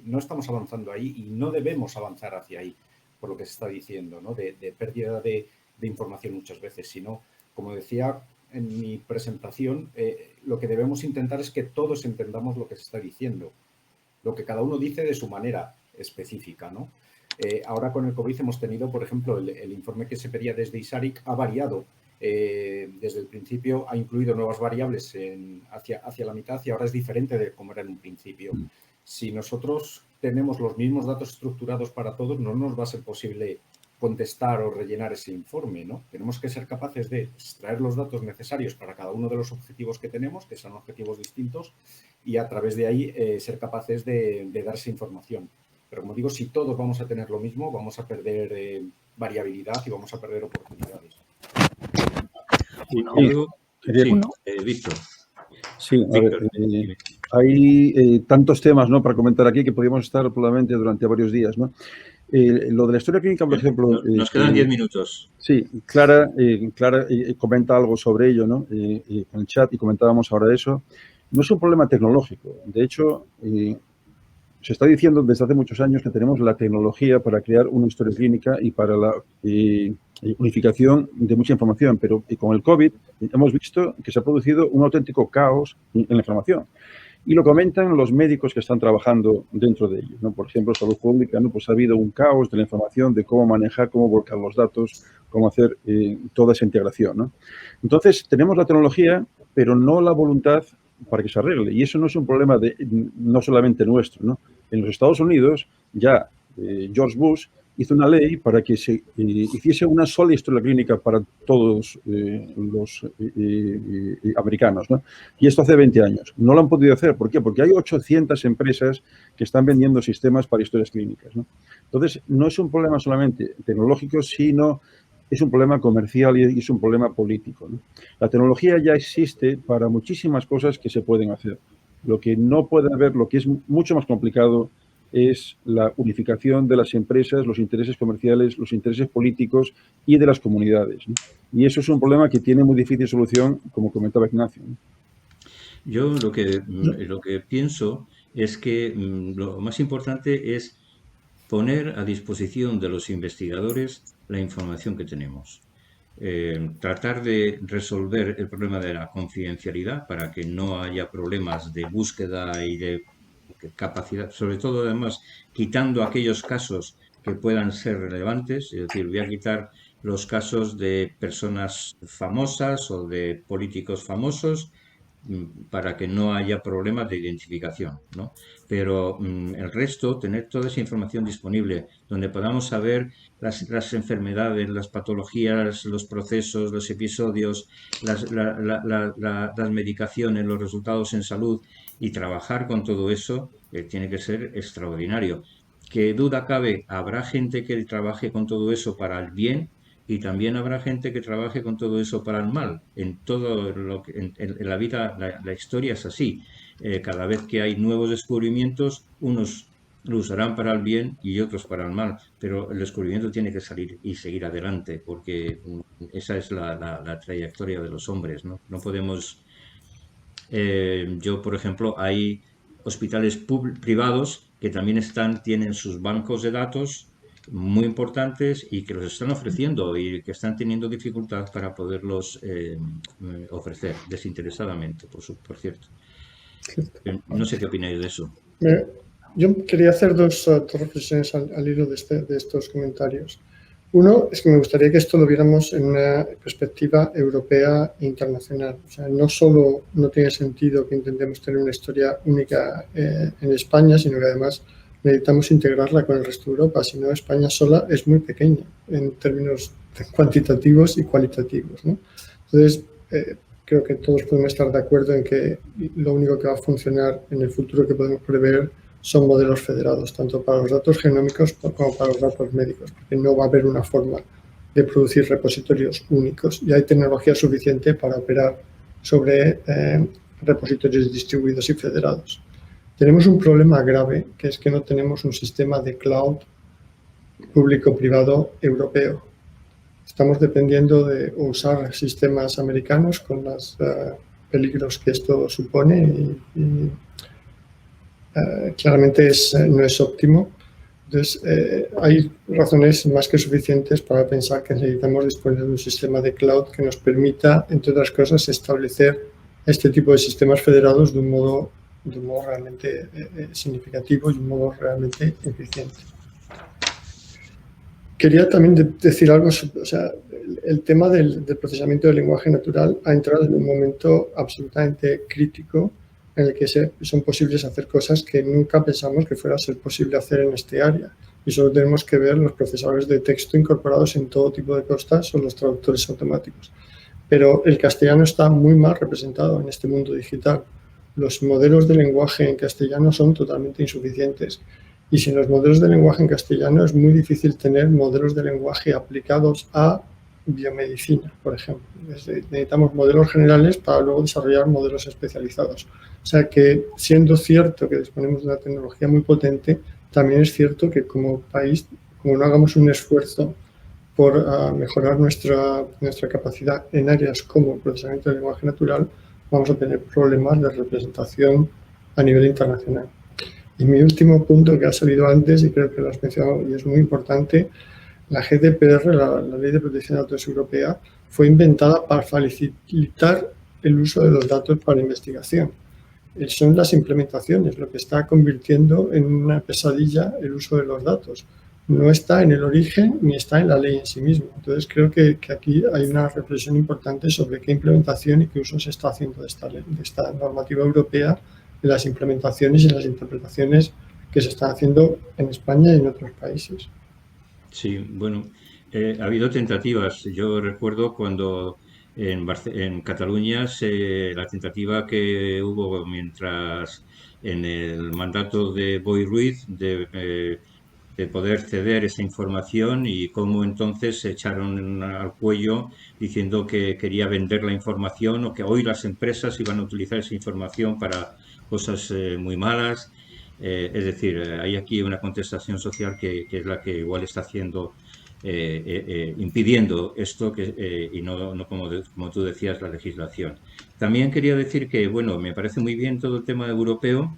no estamos avanzando ahí y no debemos avanzar hacia ahí. por lo que se está diciendo, ¿no? De pérdida de información muchas veces, sino, como decía en mi presentación, lo que debemos intentar es que todos entendamos lo que se está diciendo, lo que cada uno dice de su manera específica, ¿no? Ahora con el COVID hemos tenido, por ejemplo, el informe que se pedía desde ISARIC ha variado. Desde el principio ha incluido nuevas variables hacia la mitad y ahora es diferente de cómo era en un principio. Si nosotros tenemos los mismos datos estructurados para todos, no nos va a ser posible contestar o rellenar ese informe, ¿no? Tenemos que ser capaces de extraer los datos necesarios para cada uno de los objetivos que tenemos, que son objetivos distintos, y a través de ahí ser capaces de dar esa información. Pero como digo, si todos vamos a tener lo mismo, vamos a perder variabilidad y vamos a perder oportunidades. Víctor. Sí, a ver, hay tantos temas, ¿no?, para comentar aquí que podríamos estar probablemente durante varios días, ¿no? Lo de la historia clínica, por ejemplo... Nos quedan 10 minutos. Sí, Clara comenta algo sobre ello, ¿no?, en el chat, y comentábamos ahora eso. No es un problema tecnológico. De hecho, se está diciendo desde hace muchos años que tenemos la tecnología para crear una historia clínica y para la unificación de mucha información, pero con el COVID hemos visto que se ha producido un auténtico caos en la información. Y lo comentan los médicos que están trabajando dentro de ello, ¿no? Por ejemplo, salud pública, ¿no? Pues ha habido un caos de la información, de cómo manejar, cómo volcar los datos, cómo hacer toda esa integración, ¿no? Entonces, tenemos la tecnología, pero no la voluntad para que se arregle. Y eso no es un problema no solamente nuestro, ¿no? En los Estados Unidos, ya George Bush hizo una ley para que se hiciese una sola historia clínica para todos los americanos, ¿no? Y esto hace 20 años. No lo han podido hacer. ¿Por qué? Porque hay 800 empresas que están vendiendo sistemas para historias clínicas, ¿no? Entonces, no es un problema solamente tecnológico, sino es un problema comercial y es un problema político, ¿no? La tecnología ya existe para muchísimas cosas que se pueden hacer. Lo que no puede haber, lo que es mucho más complicado, es la unificación de las empresas, los intereses comerciales, los intereses políticos y de las comunidades, ¿no? Y eso es un problema que tiene muy difícil solución, como comentaba Ignacio, ¿no? Yo lo que pienso es que lo más importante es poner a disposición de los investigadores la información que tenemos. Tratar de resolver el problema de la confidencialidad para que no haya problemas de búsqueda y de capacidad, sobre todo además quitando aquellos casos que puedan ser relevantes, es decir, voy a quitar los casos de personas famosas o de políticos famosos para que no haya problemas de identificación, ¿no? Pero el resto, tener toda esa información disponible, donde podamos saber las enfermedades, las patologías, los procesos, los episodios, las medicaciones, los resultados en salud, y trabajar con todo eso, tiene que ser extraordinario. ¿Qué duda cabe? Habrá gente que trabaje con todo eso para el bien, y también habrá gente que trabaje con todo eso para el mal. En todo en la vida, la historia es así. Cada vez que hay nuevos descubrimientos, unos lo usarán para el bien y otros para el mal. Pero el descubrimiento tiene que salir y seguir adelante, porque esa es la trayectoria de los hombres, ¿no? No podemos... yo, por ejemplo, hay hospitales privados que también tienen sus bancos de datos muy importantes y que los están ofreciendo y que están teniendo dificultad para poderlos ofrecer desinteresadamente, por cierto. No sé qué opináis de eso. Yo quería hacer dos reflexiones al hilo de estos comentarios. Uno es que me gustaría que esto lo viéramos en una perspectiva europea e internacional. O sea, no solo no tiene sentido que intentemos tener una historia única en España, sino que además necesitamos integrarla con el resto de Europa. Si no, España sola es muy pequeña en términos cuantitativos y cualitativos, ¿no? Entonces, creo que todos podemos estar de acuerdo en que lo único que va a funcionar en el futuro que podemos prever son modelos federados, tanto para los datos genómicos como para los datos médicos, porque no va a haber una forma de producir repositorios únicos y hay tecnología suficiente para operar sobre repositorios distribuidos y federados. Tenemos un problema grave, que es que no tenemos un sistema de cloud público-privado europeo. Estamos dependiendo de usar sistemas americanos con los peligros que esto supone y claramente no es óptimo. Entonces, hay razones más que suficientes para pensar que necesitamos disponer de un sistema de cloud que nos permita, entre otras cosas, establecer este tipo de sistemas federados de un modo realmente significativo y un modo realmente eficiente. Quería también decir algo, o sea, el tema del procesamiento del lenguaje natural ha entrado en un momento absolutamente crítico en el que son posibles hacer cosas que nunca pensamos que fuera a ser posible hacer en este área. Y solo tenemos que ver los procesadores de texto incorporados en todo tipo de cosas o los traductores automáticos. Pero el castellano está muy mal representado en este mundo digital. Los modelos de lenguaje en castellano son totalmente insuficientes. Y sin los modelos de lenguaje en castellano es muy difícil tener modelos de lenguaje aplicados a biomedicina, por ejemplo. Necesitamos modelos generales para luego desarrollar modelos especializados. O sea que, siendo cierto que disponemos de una tecnología muy potente, también es cierto que como país, como no hagamos un esfuerzo por mejorar nuestra capacidad en áreas como el procesamiento del lenguaje natural, vamos a tener problemas de representación a nivel internacional. Y mi último punto, que ha salido antes y creo que lo has mencionado y es muy importante, la GDPR, la Ley de Protección de Datos Europea, fue inventada para facilitar el uso de los datos para investigación. Son las implementaciones lo que está convirtiendo en una pesadilla el uso de los datos. No está en el origen ni está en la ley en sí misma. Entonces creo que aquí hay una reflexión importante sobre qué implementación y qué uso se está haciendo de esta normativa europea en las implementaciones y en las interpretaciones que se están haciendo en España y en otros países. Sí, bueno, ha habido tentativas. Yo recuerdo cuando en Cataluña la tentativa que hubo mientras en el mandato de Boi Ruiz de poder ceder esa información y cómo entonces se echaron al cuello diciendo que quería vender la información o que hoy las empresas iban a utilizar esa información para cosas muy malas. Es decir, hay aquí una contestación social que es la que igual está haciendo, impidiendo esto y no como tú decías, la legislación. También quería decir que, bueno, me parece muy bien todo el tema europeo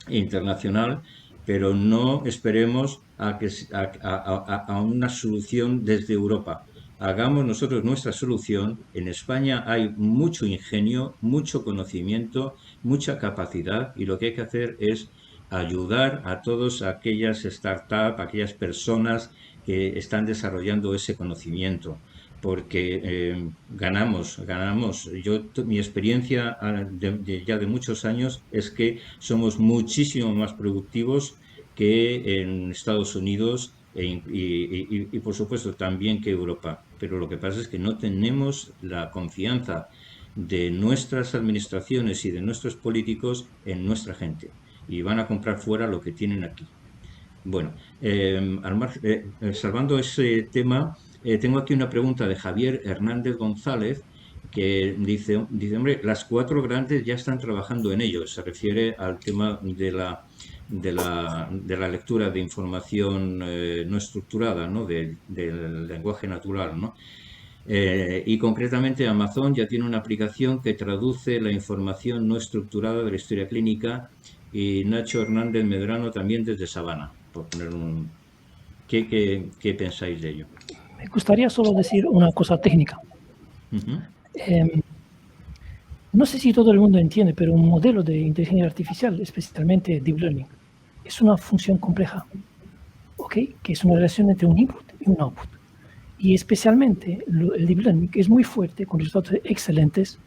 e internacional, pero no esperemos a una solución desde Europa. Hagamos nosotros nuestra solución. En España hay mucho ingenio, mucho conocimiento, mucha capacidad y lo que hay que hacer es ayudar a todas aquellas startups, aquellas personas que están desarrollando ese conocimiento, porque ganamos. Mi experiencia ya de muchos años es que somos muchísimo más productivos que en Estados Unidos y por supuesto también que Europa. Pero lo que pasa es que no tenemos la confianza de nuestras administraciones y de nuestros políticos en nuestra gente y van a comprar fuera lo que tienen aquí. Bueno, salvando ese tema, tengo aquí una pregunta de Javier Hernández González que dice, hombre, las 4 grandes ya están trabajando en ello. Se refiere al tema de la lectura de información no estructurada, ¿no? Del lenguaje natural, ¿no? Y concretamente Amazon ya tiene una aplicación que traduce la información no estructurada de la historia clínica y Nacho Hernández Medrano también desde Sabana, por poner un... ¿Qué pensáis de ello? Me gustaría solo decir una cosa técnica. No sé si todo el mundo entiende, pero un modelo de inteligencia artificial, especialmente Deep Learning, es una función compleja, ¿ok? Que es una relación entre un input y un output. Y especialmente el Deep Learning es muy fuerte, con resultados excelentes,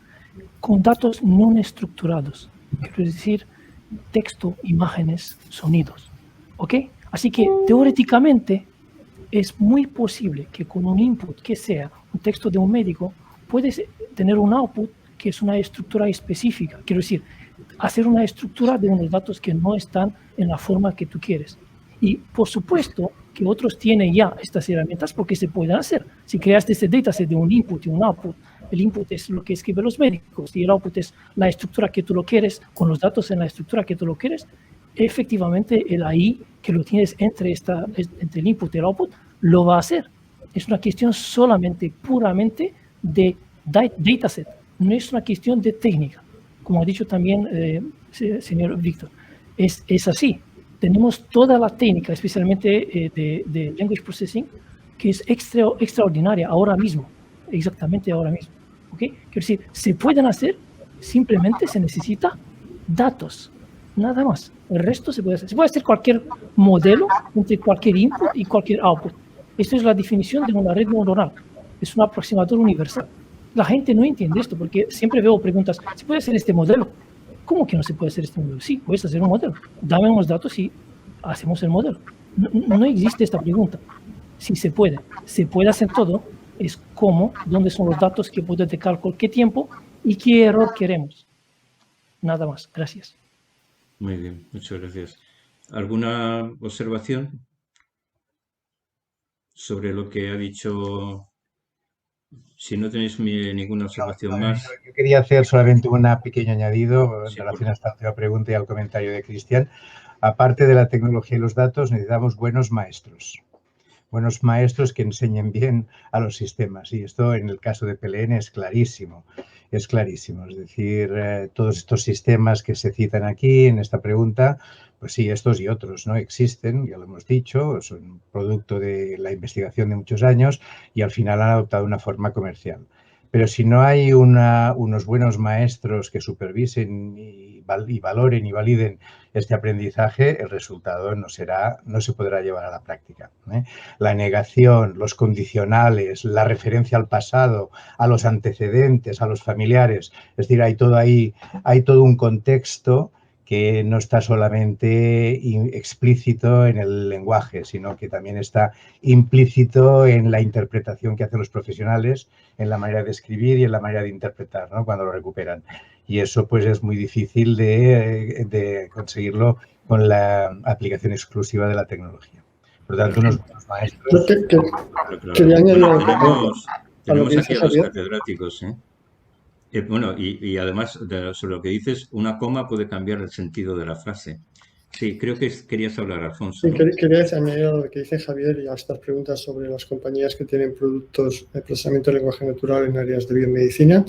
con datos no estructurados. Quiero decir, texto, imágenes, sonidos, ¿ok? Así que teóricamente es muy posible que con un input que sea un texto de un médico, puedes tener un output que es una estructura específica. Quiero decir, hacer una estructura de unos datos que no están en la forma que tú quieres. Y por supuesto que otros tienen ya estas herramientas porque se pueden hacer. Si creaste ese dataset de un input y un output, el input es lo que escriben los médicos y el output es la estructura que tú lo quieres, con los datos en la estructura que tú lo quieres, efectivamente el AI que lo tienes entre el input y el output lo va a hacer. Es una cuestión solamente, puramente de dataset, no es una cuestión de técnica. Como ha dicho también señor Víctor, es así. tenemos toda la técnica, especialmente de language processing, que es extraordinaria ahora mismo, exactamente ahora mismo. ¿Okay? Quiero decir, se pueden hacer, simplemente se necesita datos, nada más. El resto se puede hacer. Se puede hacer cualquier modelo entre cualquier input y cualquier output. Esto es la definición de una red neuronal. Es un aproximador universal. La gente no entiende esto porque siempre veo preguntas, ¿se puede hacer este modelo? ¿Cómo que no se puede hacer este modelo? Sí, puedes hacer un modelo. Dame unos datos y hacemos el modelo. No existe esta pregunta. Sí se puede hacer todo. Es cómo, dónde son los datos, qué poder de cálculo, qué tiempo y qué error queremos. Nada más. Gracias. Muy bien, muchas gracias. ¿Alguna observación sobre lo que ha dicho? Si no tenéis ninguna observación más. Yo quería hacer solamente un pequeño añadido en Sí, relación a esta última pregunta y al comentario de Cristian. Aparte de la tecnología y los datos, necesitamos buenos maestros que enseñen bien a los sistemas. Y esto en el caso de PLN es clarísimo. Es clarísimo. Es decir, todos estos sistemas que se citan aquí en esta pregunta, pues sí, estos y otros no existen, ya lo hemos dicho, son producto de la investigación de muchos años y al final han adoptado una forma comercial. Pero si no hay unos buenos maestros que supervisen y valoren y validen este aprendizaje, el resultado no se podrá llevar a la práctica. La negación, los condicionales, la referencia al pasado, a los antecedentes, a los familiares, es decir, hay todo un contexto que no está solamente explícito en el lenguaje, sino que también está implícito en la interpretación que hacen los profesionales, en la manera de escribir y en la manera de interpretar, ¿no? Cuando lo recuperan. Y eso pues es muy difícil de conseguirlo con la aplicación exclusiva de la tecnología. Por lo tanto, unos buenos maestros... Quería añadir tenemos aquí a los catedráticos, ¿eh? Bueno, y además, sobre lo que dices, una coma puede cambiar el sentido de la frase. Sí, creo que querías hablar, Alfonso, Sí, ¿no? quería añadir a lo que dice Javier y a estas preguntas sobre las compañías que tienen productos de procesamiento de lenguaje natural en áreas de biomedicina.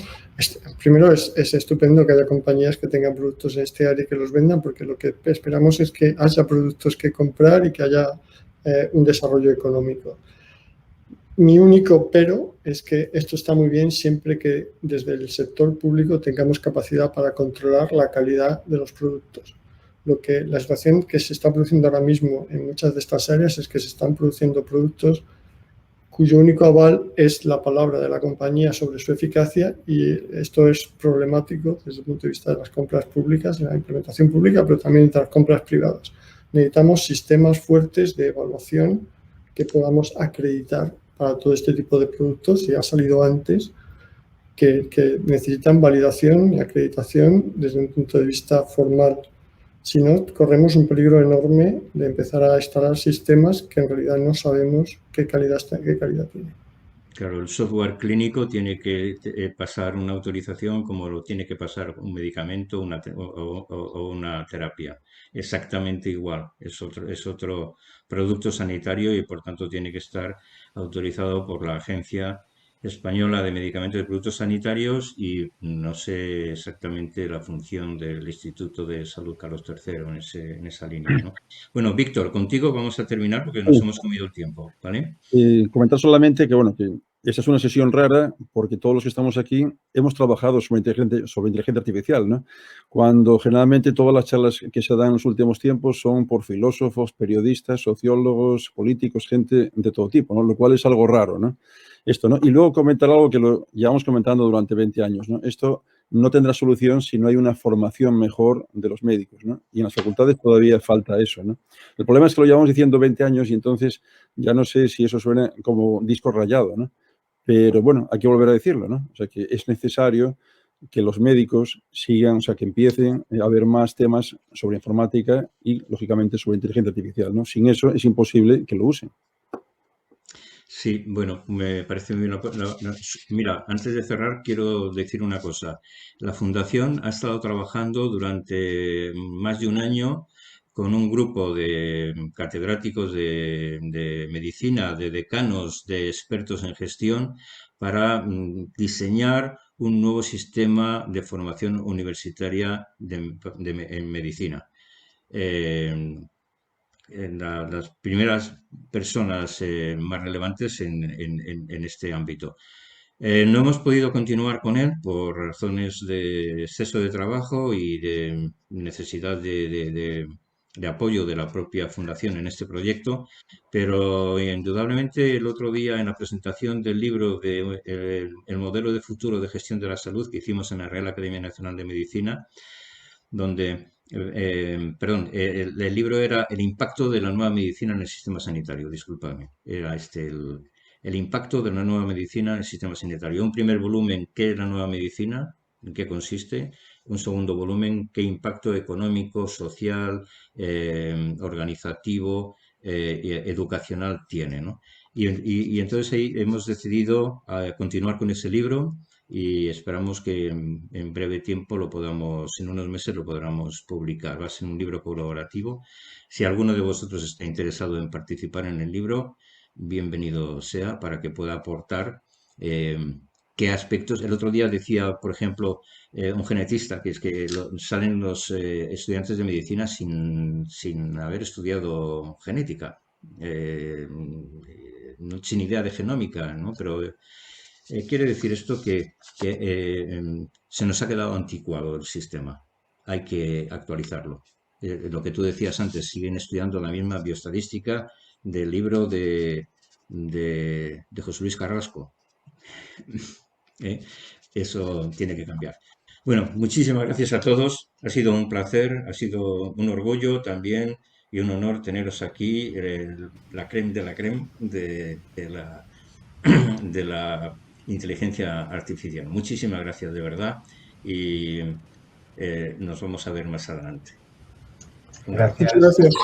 Primero, es estupendo que haya compañías que tengan productos en este área y que los vendan, porque lo que esperamos es que haya productos que comprar y que haya un desarrollo económico. Mi único pero es que esto está muy bien siempre que desde el sector público tengamos capacidad para controlar la calidad de los productos. La situación que se está produciendo ahora mismo en muchas de estas áreas es que se están produciendo productos cuyo único aval es la palabra de la compañía sobre su eficacia, y esto es problemático desde el punto de vista de las compras públicas, de la implementación pública, pero también de las compras privadas. Necesitamos sistemas fuertes de evaluación que podamos acreditar para todo este tipo de productos, y ha salido antes, que necesitan validación y acreditación desde un punto de vista formal. Si no, corremos un peligro enorme de empezar a instalar sistemas que en realidad no sabemos qué calidad tiene. Claro, el software clínico tiene que pasar una autorización como lo tiene que pasar un medicamento o una terapia. Exactamente igual. Es otro producto sanitario y por tanto tiene que estar autorizado por la Agencia Española de Medicamentos y Productos Sanitarios, y no sé exactamente la función del Instituto de Salud Carlos III en esa línea, ¿no? Bueno, Víctor, contigo vamos a terminar porque nos hemos comido el tiempo, ¿vale? Comentar solamente que, bueno, que esta es una sesión rara porque todos los que estamos aquí hemos trabajado sobre inteligencia artificial, ¿no? Cuando generalmente todas las charlas que se dan en los últimos tiempos son por filósofos, periodistas, sociólogos, políticos, gente de todo tipo, ¿no? Lo cual es algo raro, ¿no? Esto, ¿no? Y luego comentar algo que lo llevamos comentando durante 20 años, ¿no? Esto no tendrá solución si no hay una formación mejor de los médicos, ¿no? Y en las facultades todavía falta eso, ¿no? El problema es que lo llevamos diciendo 20 años y entonces ya no sé si eso suena como disco rayado, ¿no? Pero bueno, hay que volver a decirlo, ¿no? O sea, que es necesario que los médicos sigan, o sea, que empiecen a haber más temas sobre informática y, lógicamente, sobre inteligencia artificial, ¿no? Sin eso es imposible que lo usen. Sí, bueno, me parece muy bien. Mira, antes de cerrar, quiero decir una cosa. La Fundación ha estado trabajando durante más de un año con un grupo de catedráticos de medicina, de decanos, de expertos en gestión, para diseñar un nuevo sistema de formación universitaria en medicina. las primeras personas más relevantes en este ámbito. No hemos podido continuar con él por razones de exceso de trabajo y de necesidad de apoyo de la propia fundación en este proyecto, pero indudablemente el otro día en la presentación del libro de el modelo de futuro de gestión de la salud que hicimos en la Real Academia Nacional de Medicina, donde, perdón, el libro era El impacto de la nueva medicina en el sistema sanitario, disculpadme, era el impacto de la nueva medicina en el sistema sanitario. Un primer volumen, ¿qué es la nueva medicina? ¿En qué consiste? Un segundo volumen, ¿qué impacto económico, social, organizativo, educacional tiene, ¿no? Y entonces ahí hemos decidido continuar con ese libro y esperamos que en breve tiempo lo podamos, en unos meses lo podamos publicar. Va a ser un libro colaborativo. Si alguno de vosotros está interesado en participar en el libro, bienvenido sea para que pueda aportar qué aspectos. El otro día decía, por ejemplo, un genetista, que es que salen los estudiantes de medicina sin haber estudiado genética, sin idea de genómica, ¿no? Pero quiere decir esto que se nos ha quedado anticuado el sistema. Hay que actualizarlo. Lo que tú decías antes, siguen estudiando la misma bioestadística del libro de José Luis Carrasco. Eso tiene que cambiar. Bueno, muchísimas gracias a todos. Ha sido un placer, ha sido un orgullo también y un honor teneros aquí, la creme de la creme de la inteligencia artificial. Muchísimas gracias de verdad y nos vamos a ver más adelante. Gracias. Muchas gracias.